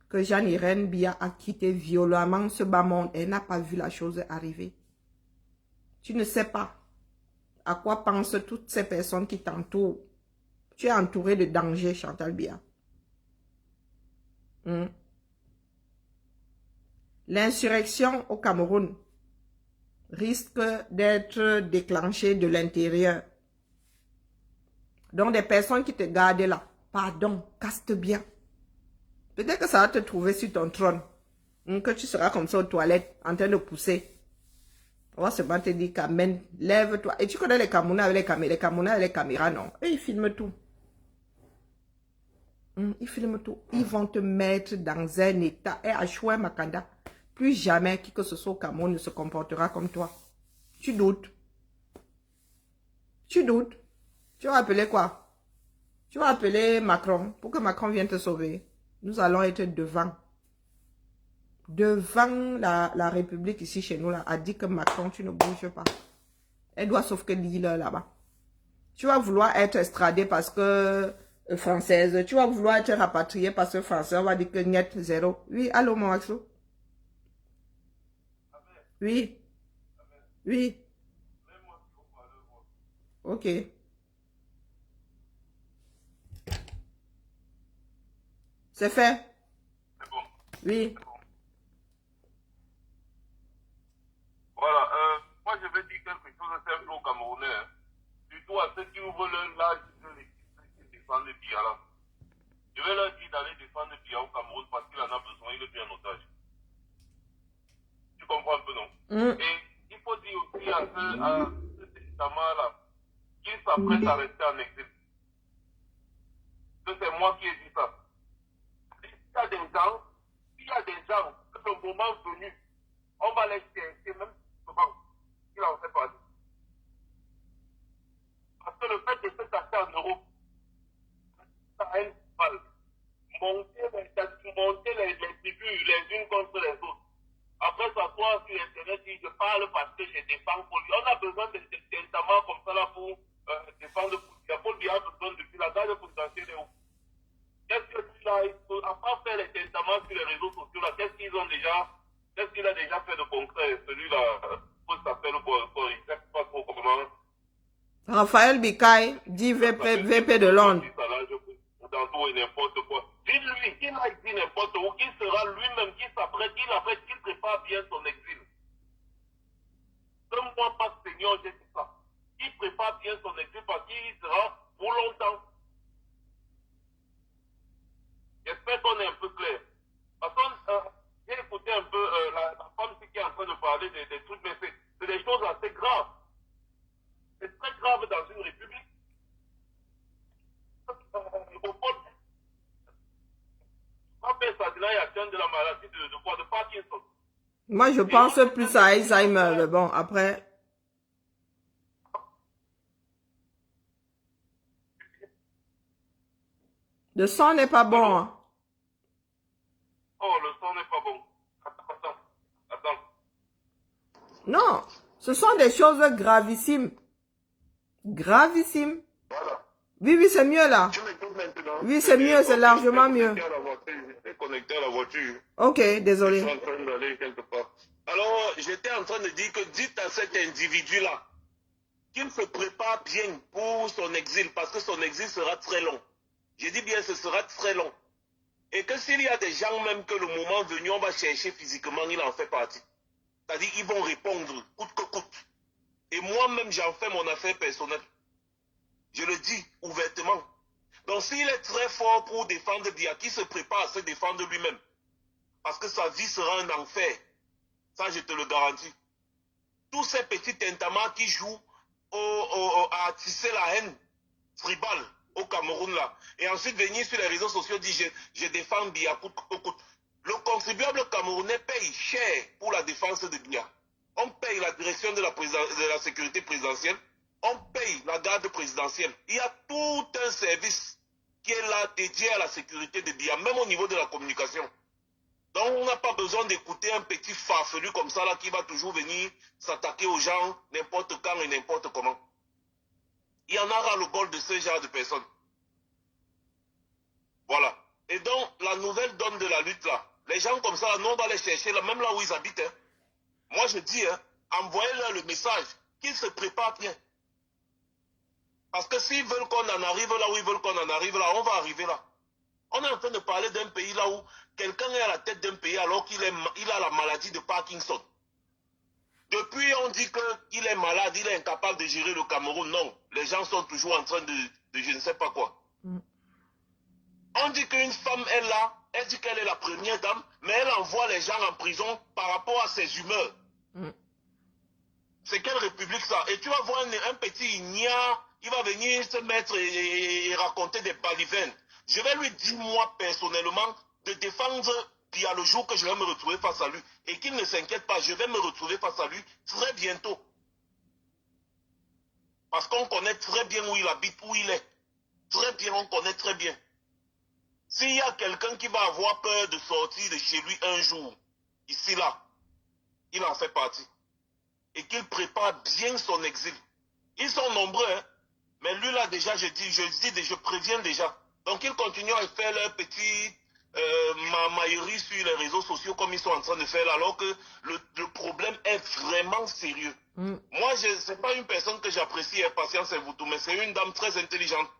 que Jeanne-Irène Biya a quitté violemment ce bas monde. Elle n'a pas vu la chose arriver. Tu ne sais pas à quoi pensent toutes ces personnes qui t'entourent. Tu es entouré de dangers, Chantal Biya. L'insurrection au Cameroun risque d'être déclenchée de l'intérieur. Donc, des personnes qui te gardent là, pardon, casse-te bien. Peut-être que ça va te trouver sur ton trône. Que tu seras comme ça aux toilettes, en train de pousser. On va seulement te dire qu'amen, lève-toi. Et tu connais les Camerounais avec les caméras. Les Camerounais avec les caméras, non. Et ils filment tout. Ils filment tout. Ils vont te mettre dans un état. Et à Chouin Makanda, plus jamais qui que ce soit au Cameroun ne se comportera comme toi. Tu doutes. Tu doutes. Tu vas appeler quoi? Tu vas appeler Macron pour que Macron vienne te sauver. Nous allons être devant. Devant la République ici chez nous, là, a dit que Macron, tu ne bouges pas. Elle doit sauver l'île là-bas. Tu vas vouloir être extradé parce que française. Tu vas vouloir être rapatrié parce que français. On va dire que net zéro. Oui, allô, mon Maxou? Oui. Oui. Ok. C'est fait? C'est bon. Oui. Voilà, moi je vais dire quelque chose de simple aux Camerounais, hein. Surtout à ceux qui ouvrent l'âge de l'équipe qui défendent le Biya là. Je vais leur dire d'aller défendre le Biya au Cameroun parce qu'il en a besoin, il est pris en otage. Tu comprends un peu, non? Et il faut dire aussi à ce testament là, qu'il s'apprête à rester en exil. Que c'est moi qui ai dit ça. Il y a des gens, que le moment venu, on va les chercher, même souvent, il en fait partie. Parce que le fait de se taper en Europe, ça a une balle. Monter les figures les unes contre les autres. Après, s'asseoir sur Internet, si je parle parce que je défends Paul Biya. On a besoin de testaments comme ça là pour défendre Paul Biya. Paul Biya a besoin depuis la garde présidentielle est où? Qu'est-ce que tu as, à part faire les testaments sur les réseaux sociaux là, qu'est-ce qu'il a déjà fait de concret, celui-là, comment ça s'appelle, il ne sait pas trop comment. Raphaël Bikaï dit VP de Londres. Dans tout et n'importe quoi. Dis-lui, qu'il aille dire n'importe où, qu'il sera lui-même, qu'il s'apprête, qu'il prépare bien son exil. Donne-moi pas, Seigneur, j'ai dit ça. Qu'il prépare bien son exil parce qu'il sera pour longtemps. J'espère qu'on est un peu clair. Parce que j'ai écouté un peu la femme qui est en train de parler des trucs, mais c'est des choses assez graves. C'est très grave dans une république. Au fond, Papa Sadina est atteint de la maladie de quoi? De Parkinson. Moi, je pense plus à Alzheimer, mais bon, après. Le sang n'est pas bon. Hein. Oh, le sang n'est pas bon. Attends. Non, ce sont des choses gravissimes. Gravissimes. Voilà. Oui, c'est mieux là. Tu m'écoutes maintenant? Oui, c'est mieux, c'est largement mieux. J'étais connecté à la voiture. Ok, désolé. Je suis en train d'aller quelque part. Alors, j'étais en train de dire que dites à cet individu-là qu'il se prépare bien pour son exil, parce que son exil sera très long. Je dis bien, ce sera très long. Et que s'il y a des gens même que le moment venu, on va chercher physiquement, il en fait partie. C'est-à-dire, ils vont répondre coûte que coûte. Et moi-même, j'en fais mon affaire personnelle. Je le dis ouvertement. Donc, s'il est très fort pour défendre Biya, qui se prépare à se défendre lui-même. Parce que sa vie sera un enfer. Ça, je te le garantis. Tous ces petits tintamas qui jouent à tisser la haine tribale au Cameroun là. Et ensuite venir sur les réseaux sociaux dire je défends Biya coûte que coûte. Le contribuable camerounais paye cher pour la défense de Biya. On paye la direction de la sécurité présidentielle. On paye la garde présidentielle. Il y a tout un service qui est là dédié à la sécurité de Biya, même au niveau de la communication. Donc on n'a pas besoin d'écouter un petit farfelu comme ça là qui va toujours venir s'attaquer aux gens n'importe quand et n'importe comment. Il y en a ras le bol de ce genre de personnes. Voilà. Et donc la nouvelle donne de la lutte là. Les gens comme ça, nous on va les chercher là, même là où ils habitent. Hein. Moi je dis, hein, envoyez-leur le message qu'ils se préparent bien. Parce que s'ils veulent qu'on en arrive là où ils veulent qu'on en arrive là, on va arriver là. On est en train de parler d'un pays là où quelqu'un est à la tête d'un pays alors qu'il a la maladie de Parkinson. Depuis, on dit qu'il est malade, il est incapable de gérer le Cameroun. Non, les gens sont toujours en train de je ne sais pas quoi. On dit qu'une femme est là, elle dit qu'elle est la première dame, mais elle envoie les gens en prison par rapport à ses humeurs. C'est quelle république ça? Et tu vas voir un petit ignare, il va venir se mettre et raconter des balivernes. Je vais lui dire, moi, personnellement, de défendre Biya le jour que je vais me retrouver face à lui. Et qu'il ne s'inquiète pas, je vais me retrouver face à lui très bientôt. Parce qu'on connaît très bien où il habite, où il est. Très bien, on connaît très bien. S'il y a quelqu'un qui va avoir peur de sortir de chez lui un jour, ici, là, il en fait partie. Et qu'il prépare bien son exil. Ils sont nombreux, hein. Mais lui, là, déjà, je préviens déjà. Donc, ils continuent à faire leur petit maillerie sur les réseaux sociaux comme ils sont en train de faire, alors que le problème est vraiment sérieux. Moi, ce n'est pas une personne que j'apprécie, patience et vous tout, mais c'est une dame très intelligente.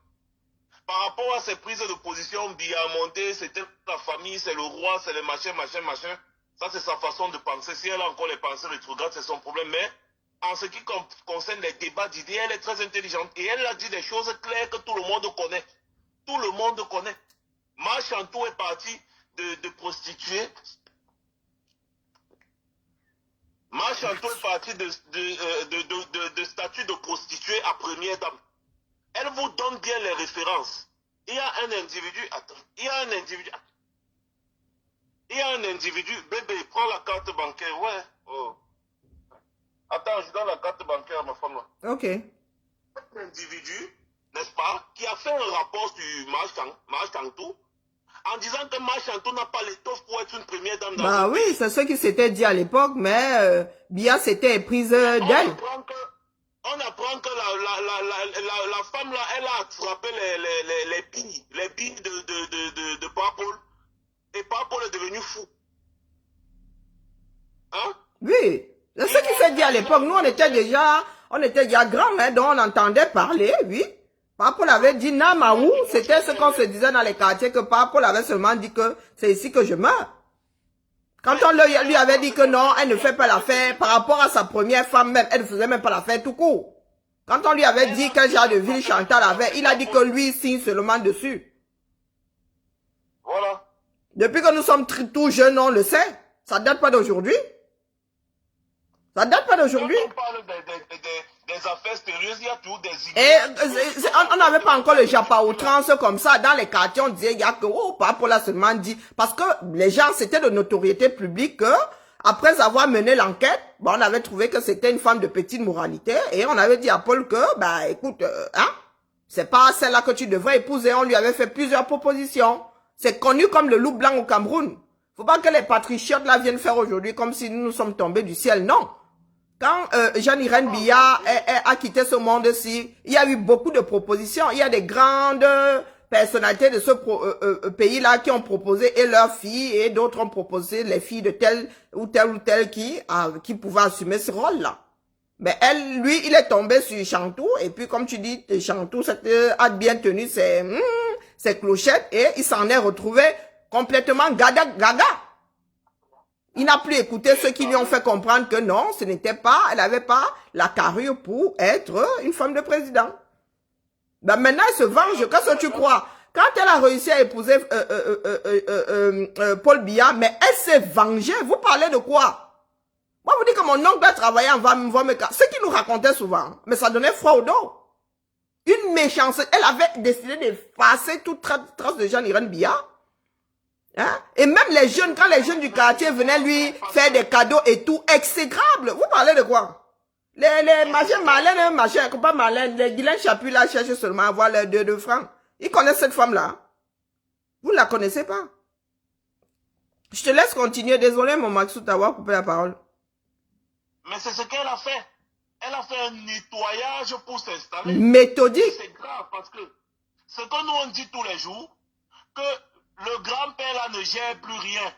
Par rapport à ses prises de position, Biya monté, c'était la famille, c'est le roi, c'est le machin. Ça, c'est sa façon de penser. Si elle a encore les pensées rétrogrades, c'est son problème. Mais en ce qui concerne les débats d'idées, elle est très intelligente. Et elle a dit des choses claires que tout le monde connaît. Tout le monde connaît. Ma Chantou est partie de prostituée. Ma Chantou est partie de statut de prostituée à première dame. Elle vous donne bien les références. Il y a un individu, bébé, prends la carte bancaire, ouais. Oh. Attends, je donne la carte bancaire à ma femme là. Ok. Un individu, n'est-ce pas, qui a fait un rapport sur Ma Chantou, en disant que Ma Chantou n'a pas l'étoffe pour être une première dame. Bah oui, c'est ce qui s'était dit à l'époque, mais Biya s'était prise d'elle. On apprend que la femme là, elle a attrapé les billes de Paul. Et Paul est devenu fou. Hein? Oui, c'est ce qui s'est dit à l'époque. Nous, on était déjà grands, hein, donc on entendait parler, oui. Paul avait dit Namaou, c'était ce qu'on se disait dans les quartiers, que Paul avait seulement dit que c'est ici que je meurs. Quand on lui avait dit que non, elle ne fait pas l'affaire, par rapport à sa première femme même, elle ne faisait même pas l'affaire tout court. Quand on lui avait dit quel genre de ville Chantal avait, il a dit que lui signe seulement dessus. Voilà. Depuis que nous sommes tout jeunes, on le sait. Ça date pas d'aujourd'hui. Ça date pas d'aujourd'hui. Quand on parle des affaires sérieuses, il y a toujours des idées. Et on n'avait pas encore le Japa outrance comme ça. Dans les quartiers, on disait, il y a que, oh, Paul a seulement dit. Parce que les gens, c'était de notoriété publique que, après avoir mené l'enquête, bon, on avait trouvé que c'était une femme de petite moralité. Et on avait dit à Paul que, bah, écoute, c'est pas celle-là que tu devrais épouser. On lui avait fait plusieurs propositions. C'est connu comme le loup blanc au Cameroun. Faut pas que les patriotes là viennent faire aujourd'hui comme si nous sommes tombés du ciel. Non. Quand Jean-Irène Biya a quitté ce monde-ci, il y a eu beaucoup de propositions. Il y a des grandes personnalités de ce pays-là qui ont proposé, et leurs filles, et d'autres ont proposé les filles de tel ou tel qui pouvaient assumer ce rôle-là. Mais lui, il est tombé sur Chantou, et puis comme tu dis, Chantou a bien tenu ses clochettes, et il s'en est retrouvé complètement gaga. Il n'a plus écouté ceux qui lui ont fait comprendre que non, ce n'était pas, elle n'avait pas la carrure pour être une femme de président. Ben maintenant, elle se venge. Qu'est-ce que tu crois? Quand elle a réussi à épouser Paul Biya, mais elle s'est vengée. Vous parlez de quoi? Moi, vous dites que mon oncle a travaillé en Vameka. Ce qu'il nous racontait souvent, mais ça donnait froid au dos. Une méchanceté. Elle avait décidé d'effacer toute trace de Jean Irène Bia. Hein? Et même les jeunes, quand les jeunes du quartier venaient lui faire des cadeaux et tout, exécrable. Vous parlez de quoi? Les machins Marlène, pas Marlène, les Guylaine Chapuis là cherchent seulement à avoir les 2 francs. Ils connaissent cette femme-là. Vous ne la connaissez pas. Je te laisse continuer. Désolé, mon Maxou, d'avoir coupé la parole. Mais c'est ce qu'elle a fait. Elle a fait un nettoyage pour s'installer. Méthodique. C'est grave parce que ce que nous on dit tous les jours, que le grand-père là ne gère plus rien.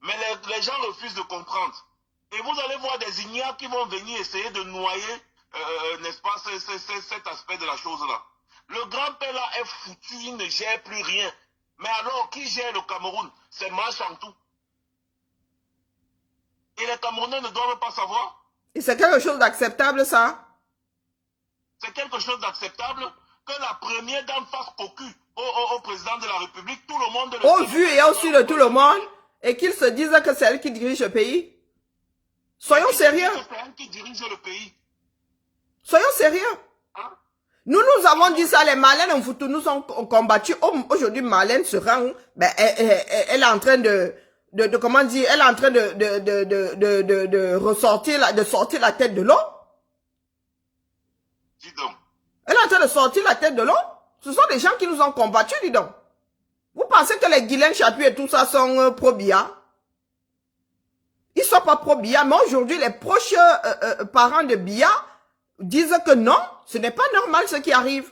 Mais les gens refusent de comprendre. Et vous allez voir des ignares qui vont venir essayer de noyer, n'est-ce pas, cet aspect de la chose-là. Le grand-père là est foutu, il ne gère plus rien. Mais alors, qui gère le Cameroun? C'est Machantou. Et les Camerounais ne doivent pas savoir. Et c'est quelque chose d'acceptable, ça? C'est quelque chose d'acceptable que la première dame fasse cocu au président de la République. Tout le monde... Au vu et au su de tout le monde, et qu'ils se disent que c'est elle qui dirige le pays. Soyons sérieux. C'est elle qui dirige le pays. Soyons sérieux. Hein? Nous avons dit ça, les Marlène en Foutou nous ont combattu. Aujourd'hui, Marlène se rend, ben, elle est en train comment dire, elle est en train de sortir la tête de l'eau. Dis donc. Elle est en train de sortir la tête de l'eau. Ce sont des gens qui nous ont combattus, dis donc. Vous pensez que les Guylaine Chapuis et tout ça sont pro-Bia? Ils sont pas pro-Bia, mais aujourd'hui, les proches parents de Bia disent que non, ce n'est pas normal ce qui arrive.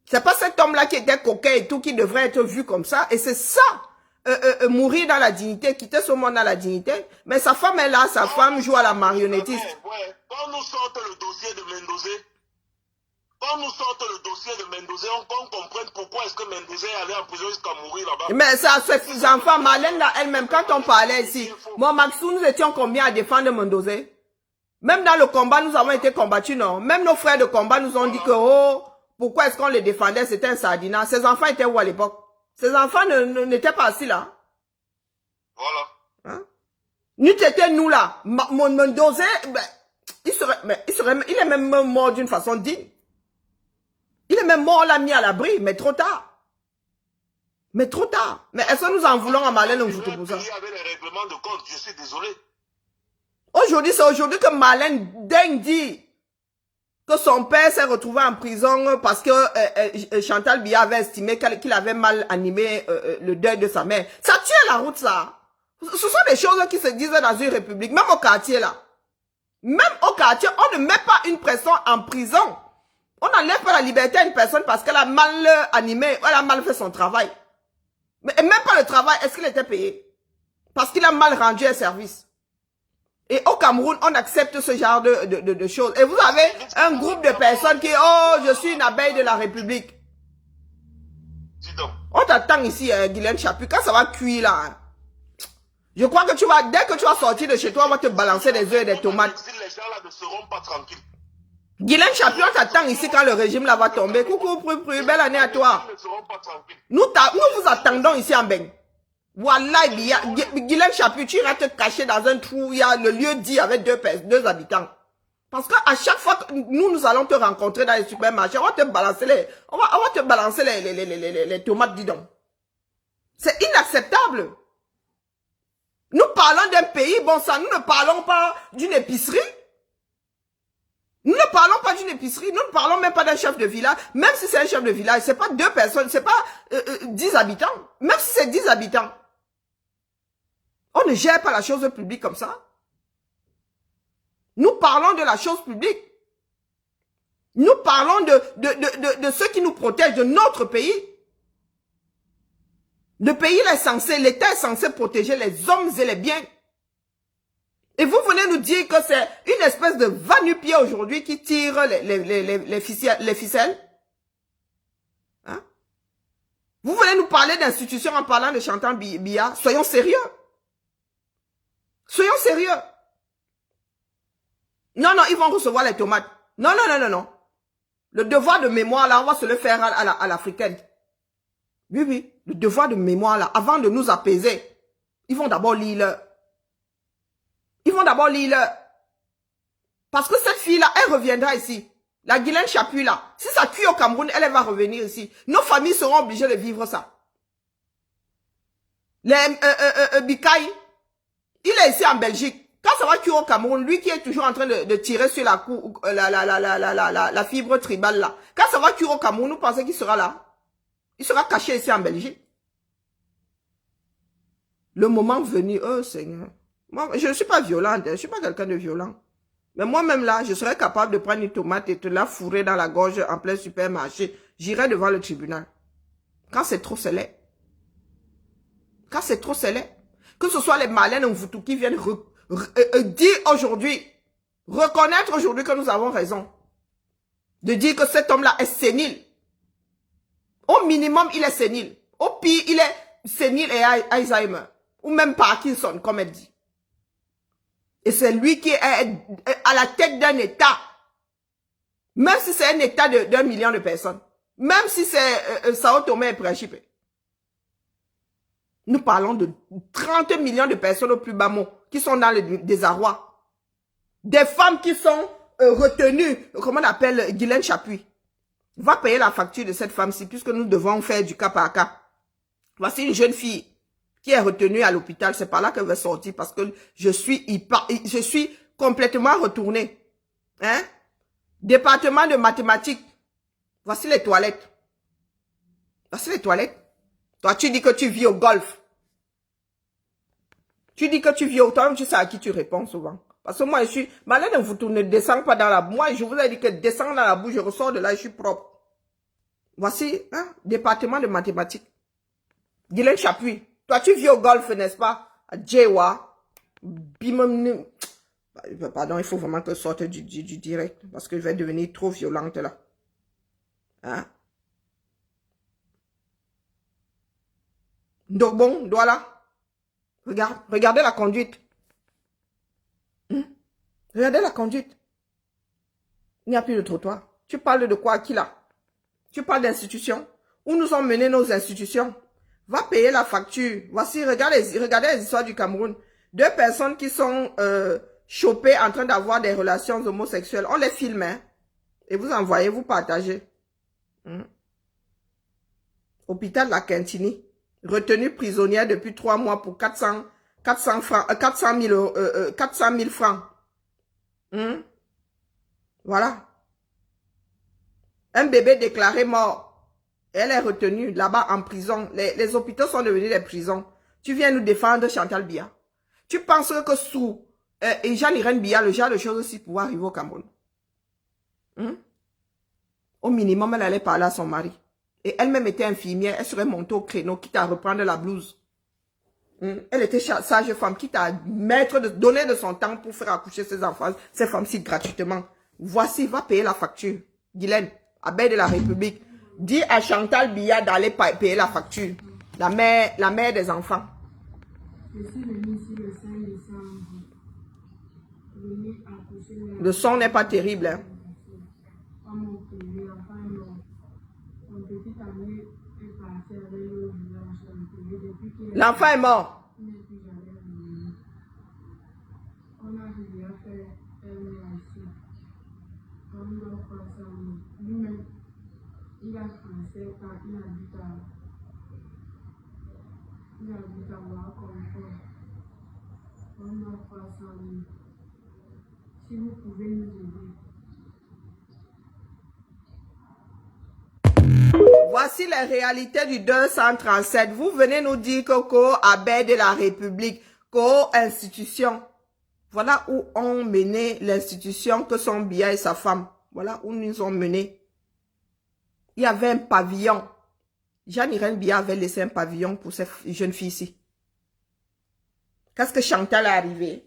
C'est pas cet homme-là qui était coquin et tout qui devrait être vu comme ça. Et c'est ça, mourir dans la dignité, quitter ce monde dans la dignité. Mais sa femme est là, sa femme joue à la marionnettiste. Ouais. Quand nous sortons le dossier de Mendozé, on comprenne pourquoi est-ce que Mendozé est allé en prison jusqu'à mourir là-bas. Mais ça, ses enfants, Marlène là, elle-même, quand on parlait ici, moi, Maxou, nous étions combien à défendre Mendozé? Même dans le combat, nous avons été combattus, non? Même nos frères de combat nous ont dit que, oh, pourquoi est-ce qu'on les défendait? C'était un sardinat. Ses enfants étaient où à l'époque? Ses enfants n'étaient pas assis là. Voilà. Hein? Nous étions nous là. Mon dosé, ben, il est même mort d'une façon digne. Il est même mort, on l'a mis à l'abri, mais trop tard. Mais trop tard. Mais est-ce que nous en voulons à Marlène Oumfoutou pour ça? Avec les règlements de compte, je suis désolé. Aujourd'hui, c'est aujourd'hui que Marlène Deng dit que son père s'est retrouvé en prison parce que Chantal Biya avait estimé qu'il avait mal animé le deuil de sa mère. Ça tient la route, ça. Ce sont des choses qui se disent dans une république, même au quartier, là. Même au quartier, on ne met pas une personne en prison. On n'enlève pas la liberté à une personne parce qu'elle a mal animé, elle a mal fait son travail. Mais même pas le travail, est-ce qu'il était payé? Parce qu'il a mal rendu un service. Et au Cameroun, on accepte ce genre de choses. Et vous avez un groupe de personnes qui, oh, je suis une abeille de la République. Dis donc. On t'attend ici, Guylaine Chapuis, quand ça va cuire là. Hein. Je crois que dès que tu vas sortir de chez toi, on va te balancer des œufs et des tomates. Les gens là ne seront pas tranquilles. Guylaine Chapuis, on t'attend ici quand le régime là va tomber. Coucou, belle année à toi. Nous vous attendons ici en Beng. Voilà, Guylaine Chapuis, tu iras te cacher dans un trou, il y a le lieu dit avec deux habitants. Parce qu'à chaque fois que nous allons te rencontrer dans les supermarchés, on va te balancer les tomates, dis donc. C'est inacceptable. Nous parlons d'un pays, bon ça, nous ne parlons pas d'une épicerie. Nous ne parlons pas d'une épicerie, nous ne parlons même pas d'un chef de village. Même si c'est un chef de village, c'est pas 2 personnes, c'est pas 10 habitants. Même si c'est 10 habitants. On ne gère pas la chose publique comme ça. Nous parlons de la chose publique. Nous parlons de ceux qui nous protègent, de notre pays. Le pays est censé, l'État est censé protéger les hommes et les biens. Et vous venez nous dire que c'est une espèce de va-nu-pied aujourd'hui qui tire les ficelles. Hein? Vous venez nous parler d'institutions en parlant de Chantal Biya. Soyons sérieux. Soyons sérieux. Non, ils vont recevoir les tomates. Non. Le devoir de mémoire, là, on va se le faire à l'africaine. Oui. Le devoir de mémoire, là, avant de nous apaiser, ils vont d'abord lire Ils vont d'abord lire leur. Parce que cette fille-là, elle reviendra ici. La Guylaine Chapuis là. Si ça cuit au Cameroun, elle va revenir ici. Nos familles seront obligées de vivre ça. Les Bikaï, il est ici en Belgique. Quand ça va cuire au Cameroun, lui qui est toujours en train de tirer sur la fibre tribale là. Quand ça va cuire au Cameroun, vous pensez qu'il sera là? Il sera caché ici en Belgique. Le moment venu, oh Seigneur. Moi, je ne suis pas violente, je ne suis pas quelqu'un de violent. Mais moi-même là, je serais capable de prendre une tomate et te la fourrer dans la gorge en plein supermarché. J'irai devant le tribunal. Quand c'est trop, c'est laid. Quand c'est trop, c'est laid. Que ce soit les Malènes ou Mvutu qui viennent dire aujourd'hui, reconnaître aujourd'hui que nous avons raison. De dire que cet homme-là est sénile. Au minimum, il est sénile. Au pire, il est sénile et Alzheimer. Ou même Parkinson, comme elle dit. Et c'est lui qui est à la tête d'un État. Même si c'est un État d'1 million de personnes. Même si c'est Sao Tomé et Principe. Nous parlons de 30 millions de personnes au plus bas mot qui sont dans le désarroi. Des femmes qui sont retenues, comment on appelle, Guylaine Chapuis. Va payer la facture de cette femme-ci puisque nous devons faire du cas par cas. Voici une jeune fille qui est retenue à l'hôpital. C'est par là qu'elle va sortir parce que je suis complètement retournée. Hein? Département de mathématiques. Voici les toilettes. Voici les toilettes. Toi, tu dis que tu vis au golf. Tu dis que tu vis au temps, tu sais à qui tu réponds souvent. Parce que moi, je suis malade, vous ne descendez pas dans la boue. Moi, je vous ai dit que descendre dans la boue, je ressors de là, je suis propre. Voici, hein, département de mathématiques. Guylaine Chapuis. Toi, tu vis au golf, n'est-ce pas? À Djewa. Pardon, il faut vraiment que je sorte du direct. Parce que je vais devenir trop violente là. Hein? Donc bon, voilà. Regardez la conduite. Regardez la conduite. Il n'y a plus de trottoir. Tu parles de quoi, qui là? Tu parles d'institutions. Où nous ont mené nos institutions? Va payer la facture. Voici, regardez les histoires du Cameroun. 2 personnes qui sont chopées en train d'avoir des relations homosexuelles. On les filme, hein? Et vous envoyez, vous partagez. Hôpital La Quintini. Retenue prisonnière depuis 3 mois pour 400 000 francs. Voilà. Un bébé déclaré mort. Elle est retenue là-bas en prison. Les hôpitaux sont devenus des prisons. Tu viens nous défendre Chantal Biya. Tu penses que sous Jean-Irène Biya, le genre de choses aussi pouvoir arriver au Cameroun? Au minimum, elle allait parler à son mari. Et elle-même était infirmière, elle serait montée au créneau, quitte à reprendre la blouse. Elle était sage-femme, quitte à donner de son temps pour faire accoucher ses enfants, ces femmes-ci gratuitement. Voici, va payer la facture. Guylaine, abeille de la République, dis à Chantal Biya d'aller payer la facture. La mère des enfants. Le son n'est pas terrible, hein. L'enfant est mort. Si vous pouvez nous aider. Voici les réalités du 237. Vous venez nous dire que co-abeille de la République, co-institution. Voilà où ont mené l'institution que sont Biya et sa femme. Voilà où nous ont mené. Il y avait un pavillon. Jean-Irène Biya avait laissé un pavillon pour cette jeune fille ici. Qu'est-ce que Chantal est arrivée?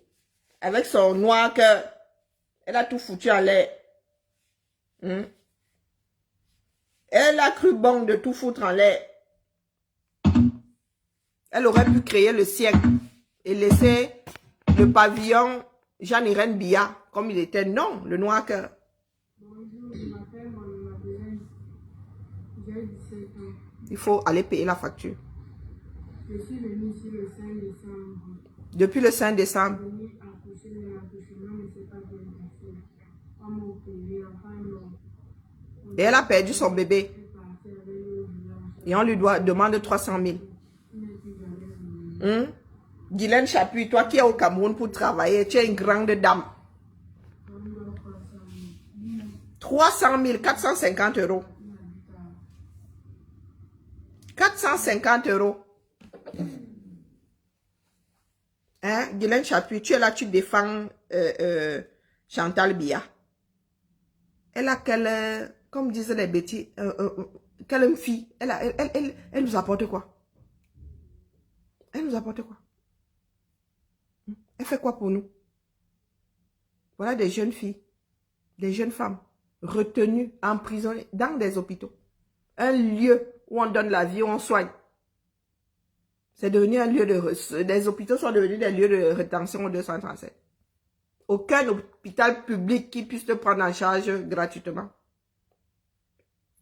Avec son noir cœur. Elle a tout foutu en l'air. Elle a cru bon de tout foutre en l'air. Elle aurait pu créer le siècle et laisser le pavillon Jean-Irène Biya comme il était. Non, le noir cœur. Bonjour, je m'appelle Madeleine. J'ai 17 ans. Il faut aller payer la facture. Je suis venue ici le 5 décembre. Depuis le 5 décembre. Je suis venue accoucher opéré, enfin non. Et elle a perdu son bébé. Et on lui demande 300 000. Guylaine Chapuis, toi qui es au Cameroun pour travailler, tu es une grande dame. 300 000, 450 euros. 450 euros. Hein, Guylaine Chapuis, tu es là, tu défends Chantal Biya. Elle a quelle, comme disaient les bêtises, quelle fille. Elle nous apporte quoi? Elle nous apporte quoi? Elle fait quoi pour nous? Voilà des jeunes filles, des jeunes femmes retenues, emprisonnées dans des hôpitaux. Un lieu où on donne la vie, où on soigne. C'est devenu un lieu de... Des hôpitaux sont devenus des lieux de rétention au 237. Aucun hôpital public qui puisse te prendre en charge gratuitement.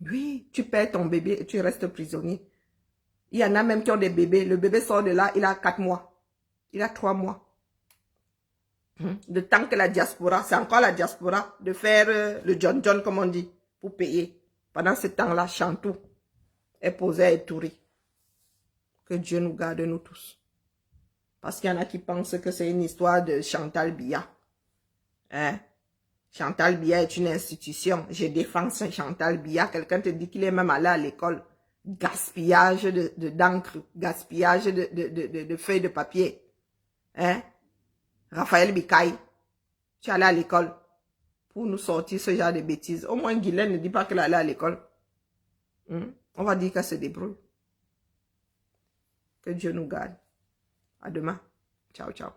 Oui, tu perds ton bébé et tu restes prisonnier. Il y en a même qui ont des bébés. Le bébé sort de là, il a 4 mois. Il a 3 mois. Le temps que la diaspora, c'est encore la diaspora, de faire le John John, comme on dit, pour payer. Pendant ce temps-là, Chantou est posé à Etourie. Que Dieu nous garde, nous tous. Parce qu'il y en a qui pensent que c'est une histoire de Chantal Biya. Hein? Chantal Biya est une institution. Je défends Chantal Biya. Quelqu'un te dit qu'il est même allé à l'école. Gaspillage d'encre, gaspillage de feuilles de papier. Hein? Raphaël Bikaï, tu es allé à l'école pour nous sortir ce genre de bêtises. Au moins, Guylaine ne dit pas qu'elle est allée à l'école. On va dire qu'elle se débrouille. Que Dieu nous garde. À demain. Ciao, ciao.